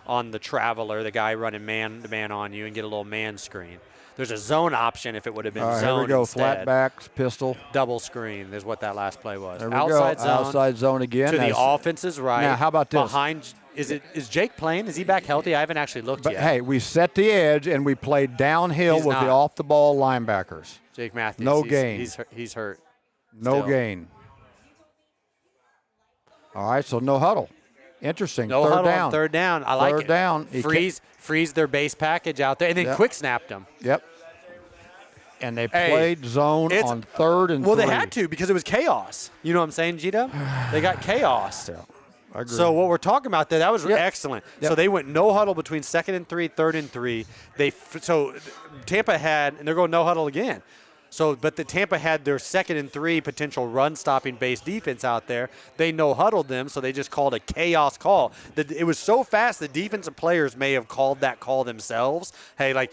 on the traveler, the guy running man-to-man on you, and get a little man screen. There's a zone option if it would have been zone here we go. instead. Flat backs, pistol. Double screen is what that last play was. There we Outside go. zone. Outside zone again. To the offense's right. Now, how about this? Behind, is Jake playing? Is he back healthy? I haven't actually looked yet. Hey, we set the edge, and we played downhill with the off-the-ball linebackers. Jake Matthews. No gain. He's hurt. No gain. All right, so no huddle. Interesting. No huddle on third down. I like it. Third down. Freeze their base package out there, and then quick snapped them. Yep. And they played zone on third and Well, they had to because it was chaos. You know what I'm saying, Gito? They got chaos. I agree. So what we're talking about there, that was excellent. So they went no huddle between second and three, third and three. So Tampa had, and they're going no huddle again. So, but the Tampa had their 2nd and 3 potential run-stopping base defense out there. They no-huddled them, so they just called a chaos call. It was so fast, the defensive players may have called that call themselves. Like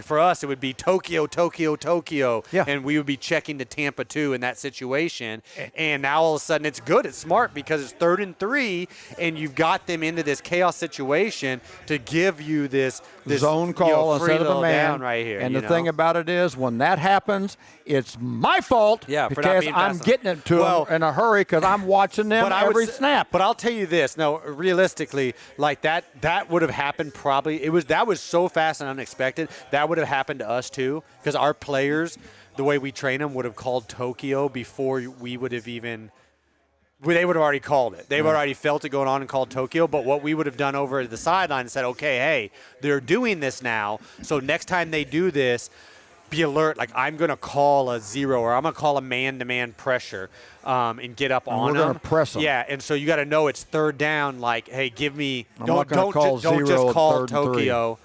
for us, it would be Tokyo, Tokyo, Tokyo, and we would be checking to Tampa too in that situation. And now all of a sudden, it's good, it's smart because it's 3rd and 3, and you've got them into this chaos situation to give you this zone call instead of a man down right here. And the thing about it is, when that happens, it's my fault because I'm getting it to them in a hurry because I'm watching them every snap. But I'll tell you this: no, realistically, like that would have happened probably. That was so fast and unexpected. That would have happened to us too because our players, the way we train them, would have called Tokyo before we would have even. They would have already called it. They would have already felt it going on and called Tokyo. But what we would have done over at the sideline and said, okay, hey, they're doing this now. So next time they do this, be alert. Like I'm going to call a zero or I'm going to call a man-to-man pressure and get up on them. We're going to press them. Yeah, and so you got to know it's 3rd down. Like, hey, give me. Don't just call Tokyo.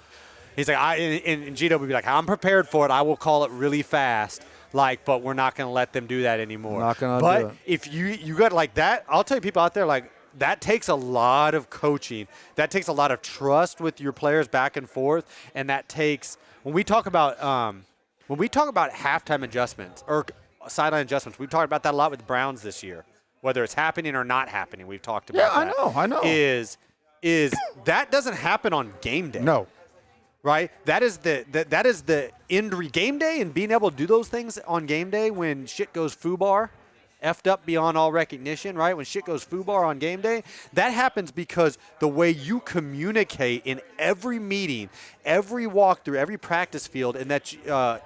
He's like, and Gito would be like, I'm prepared for it. I will call it really fast. But we're not going to let them do that anymore. Not going to do it. But if you got like that, I'll tell you people out there, like, that takes a lot of coaching. That takes a lot of trust with your players back and forth. And that takes, when we talk about halftime adjustments or sideline adjustments, we've talked about that a lot with the Browns this year. Whether it's happening or not happening, we've talked about that. Yeah, I know. Is that doesn't happen on game day. No. Right? That is the end game day, and being able to do those things on game day when shit goes foobar, effed up beyond all recognition, right? When shit goes foobar on game day, that happens because the way you communicate in every meeting, every walkthrough, every practice field, and that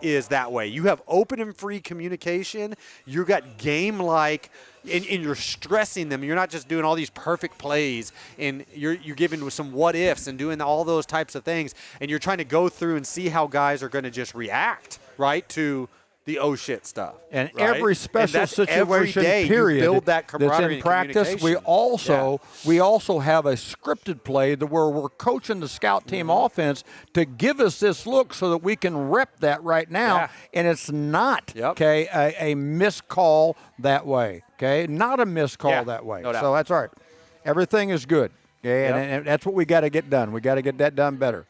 is that way. You have open and free communication. You got game-like, and you're stressing them. You're not just doing all these perfect plays, and you're giving some what-ifs and doing all those types of things, and you're trying to go through and see how guys are going to just react, right, to the shit stuff. And right? every special situation period you build that that's in practice, we also have a scripted play where we're coaching the scout team offense to give us this look so that we can rep that right now. And it's not a missed call that way. Okay, not a missed call that way. No doubt. So that's all right. Everything is good. Okay, and that's what we got to get done. We got to get that done better.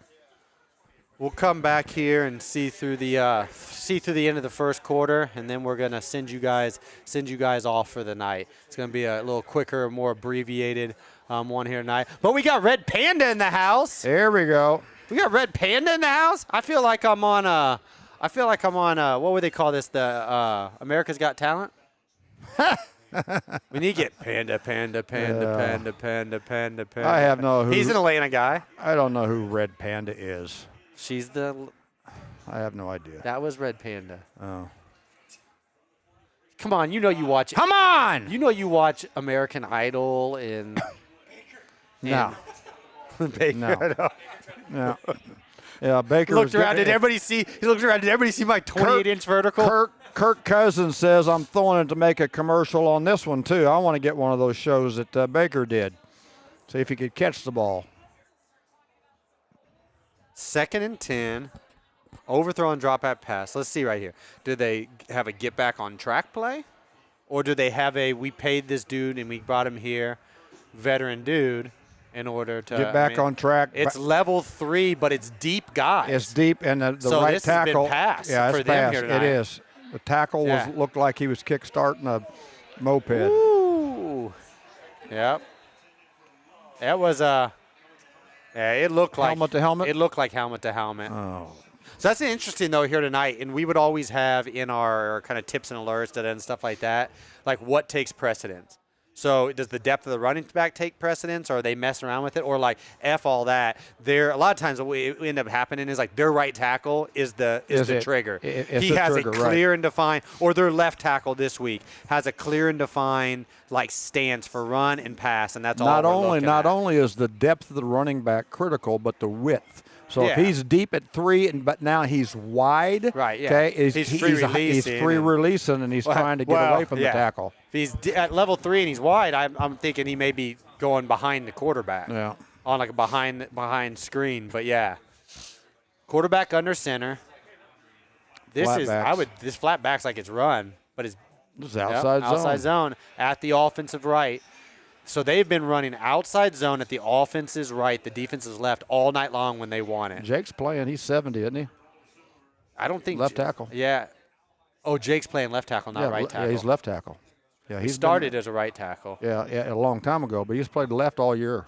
We'll come back here and see through the end of the first quarter, and then we're gonna send you guys off for the night. It's gonna be a little quicker, more abbreviated one here tonight. But we got Red Panda in the house. There we go. We got Red Panda in the house. I feel like I'm on what would they call this? The America's Got Talent. We need to get Panda. I have no. He's an Atlanta guy. I don't know who Red Panda is. I have no idea. That was Red Panda. Oh. Come on, you watch. Come on! You watch American Idol and. No. Baker. No. No. Yeah, Baker looked around. Did everybody see? He looked around. Did everybody see my 28-inch vertical? Kirk Cousins says I'm throwing it to make a commercial on this one too. I want to get one of those shows that Baker did. See if he could catch the ball. 2nd and 10, overthrow and drop back pass. Let's see right here. Do they have a get back on track play? Or do they have we paid this dude and we brought him here, veteran dude, in order to get back on track? It's level 3, but it's deep, guys. It's deep, and the so right this tackle. Has been yeah, for it's them passed. here tonight. It is. The tackle looked like he was kickstarting a moped. Ooh. Yep. That was it looked like helmet to helmet. It looked like helmet to helmet. Oh. So that's interesting though here tonight, and we would always have in our kind of tips and alerts and stuff like that, like what takes precedence. So does the depth of the running back take precedence, or are they messing around with it, or like F all that? A lot of times what end up happening is like their right tackle is the trigger. He has a clear and defined, or their left tackle this week has a clear and defined like stance for run and pass, and that's all. Not only is the depth of the running back critical, but the width. So if he's deep at 3, but now he's wide, right? Yeah. Okay, he's free releasing, and he's trying to get away from the tackle. If he's at level 3 and he's wide, I'm thinking he may be going behind the quarterback. Yeah. On like a behind screen, but yeah. Quarterback under center. This flat back's like it's run, but it's outside zone. Outside zone at the offensive right. So they've been running outside zone at the offense's right, the defense's left all night long when they want it. Jake's playing. He's 70, isn't he? I don't think left tackle. Yeah. Oh, Jake's playing left tackle, not right tackle. Yeah, he's left tackle. Yeah, he started as a right tackle. Yeah, a long time ago, but he's played left all year.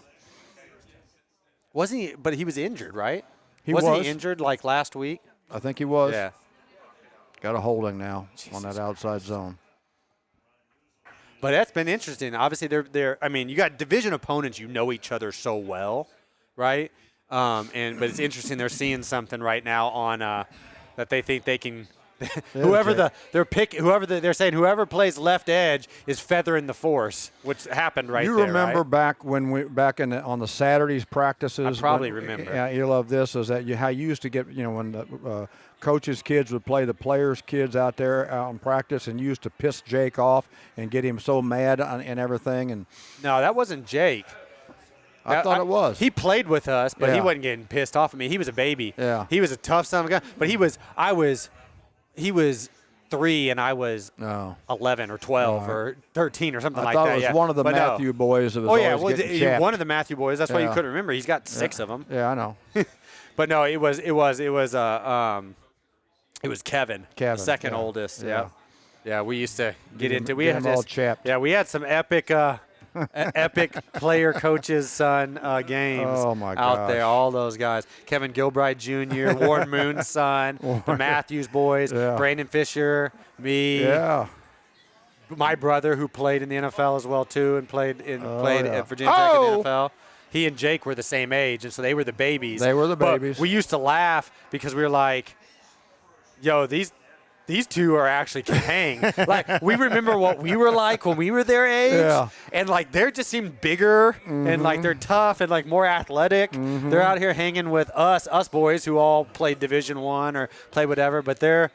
Wasn't he? But he was injured, right? Wasn't he injured like last week? I think he was. Yeah. Got a holding now on that outside zone. But that's been interesting. Obviously, they're. I mean, you got division opponents. You know each other so well, right? But it's interesting. They're seeing something right now on that they think they can. They're saying whoever plays left edge is feathering the force, which happened right there. You remember right? back on the Saturdays practices? I probably remember. Yeah, you love this is that how you used to get when the coaches' kids would play the players' kids out there out in practice, and you used to piss Jake off and get him so mad and everything. And no, that wasn't Jake. I thought it was. He played with us, but he wasn't getting pissed off at me. He was a baby. Yeah. He was a tough son of a gun, but he was 3 and I was 11 or 12 or 13 or something like that. I thought it was one of the Matthew boys that was getting chapped. One of the Matthew boys. That's why you couldn't remember. He's got 6 of them. Yeah, I know. But no, it was Kevin, the second oldest. Yeah. We used to get into. We had all chapped. Yeah, we had some epic. Epic player coaches son games out there, all those guys. Kevin Gilbride Jr., Warren Moon's son, the Matthews boys, Brandon Fisher, me, my brother who played in the NFL as well too and played at Virginia Tech in the NFL. He and Jake were the same age, and so they were the babies. But we used to laugh because we were like, yo, these two are actually can hang. Like, we remember what we were like when we were their age, and like they just seemed bigger and like they're tough and like more athletic. They're out here hanging with us boys who all played Division I or play whatever, but they're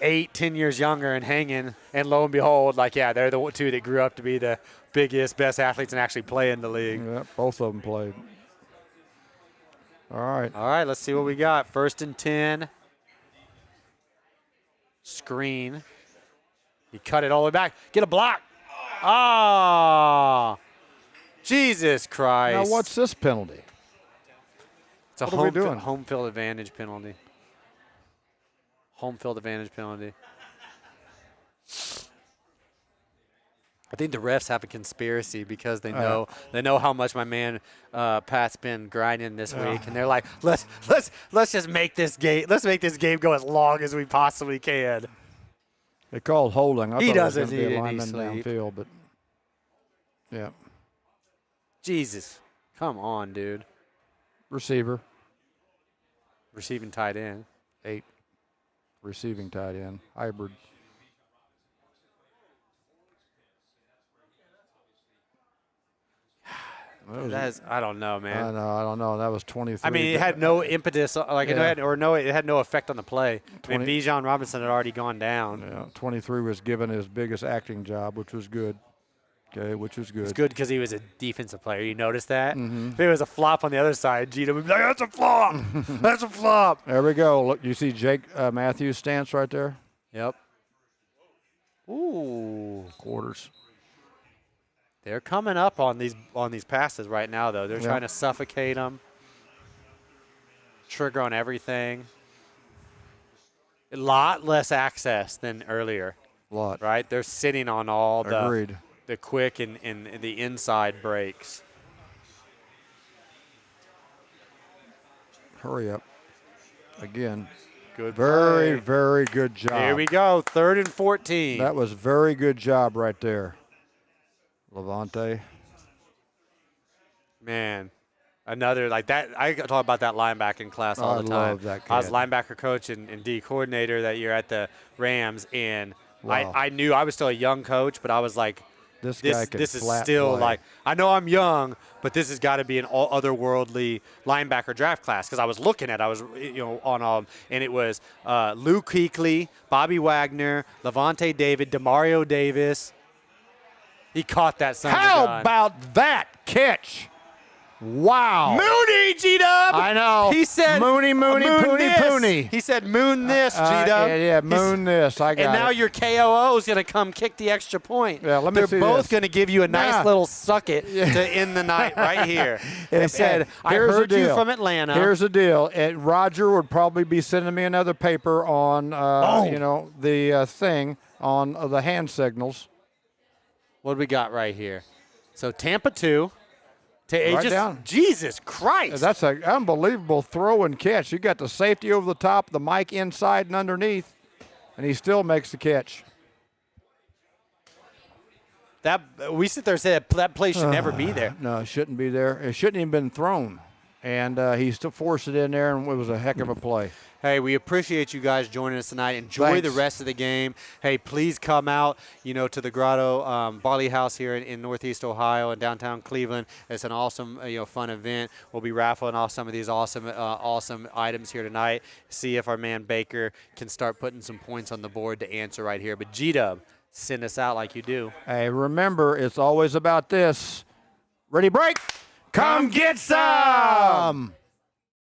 8-10 years younger and hanging. And lo and behold, they're the two that grew up to be the biggest, best athletes and actually play in the league. Yeah, both of them played. All right. Let's see what we got. 1st and 10. Screen. He cut it all the way back. Get a block. Jesus Christ. Now, what's this penalty? It's a home field advantage penalty. Home field advantage penalty. I think the refs have a conspiracy because they know how much my man Pat's been grinding this week, and they're like, let's just make this game. Let's make this game go as long as we possibly can. They called holding. I he thought doesn't it was going to be a need any lineman sleep. downfield, but yeah. Jesus, come on, dude. Receiver. Receiving tight end. 8. Receiving tight end. Hybrid. I don't know, man. I don't know. That was 23. I mean, it had no impetus, it had no effect on the play. I mean, Bijan Robinson had already gone down. Yeah, 23 was given his biggest acting job, which was good. Okay, which was good. It's good because he was a defensive player. You noticed that? If it was a flop on the other side, Gino would be like, that's a flop. That's a flop. There we go. Look, you see Jake Matthews' stance right there? Yep. Ooh. Quarters. They're coming up on these passes right now, though. They're trying to suffocate them. Trigger on everything. A lot less access than earlier. A lot. Right? They're sitting on all Agreed. the quick and the inside breaks. Hurry up. Again. Good Very, play. very good job. Here we go. 3rd and 14. That was very good job right there. Levante. Man, another like that. I talk about that linebacking class all the time. I love that kid. I was linebacker coach and D coordinator that year at the Rams, and Wow. I knew I was still a young coach, but I was like, This guy can this is flat still play. like, I know I'm young, but this has got to be an all otherworldly linebacker draft class because I was looking at, on and it was Luke Kuechly, Bobby Wagner, Levante David, Demario Davis. He caught that son of a gun. How about that catch? Wow. Mooney, G-Dub. I know. He said Mooney, Pooney, this. Pooney. He said moon this, G-Dub. Yeah, moon this. I got And now it. your KOO is going to come kick the extra point. Yeah, let me They're see both this. going to give you a nice Nah. little suck it to end the night right here. They said, I Here's the heard you deal. from Atlanta. Here's the deal. Roger would probably be sending me another paper on, the thing on the hand signals. What do we got right here? So Tampa 2. Right down. Jesus Christ. That's an unbelievable throw and catch. You got the safety over the top, the mic inside and underneath, and he still makes the catch. That we sit there and say that play should never be there. No, it shouldn't be there. It shouldn't even been thrown. And he still forced it in there, and it was a heck of a play. Hey, we appreciate you guys joining us tonight. Enjoy Thanks. the rest of the game. Hey, please come out, to the Grotto Barley House here in Northeast Ohio and downtown Cleveland. It's an awesome, fun event. We'll be raffling off some of these awesome items here tonight. See if our man Baker can start putting some points on the board to answer right here. But G-Dub, send us out like you do. Hey, remember, it's always about this. Ready, break. Come get some.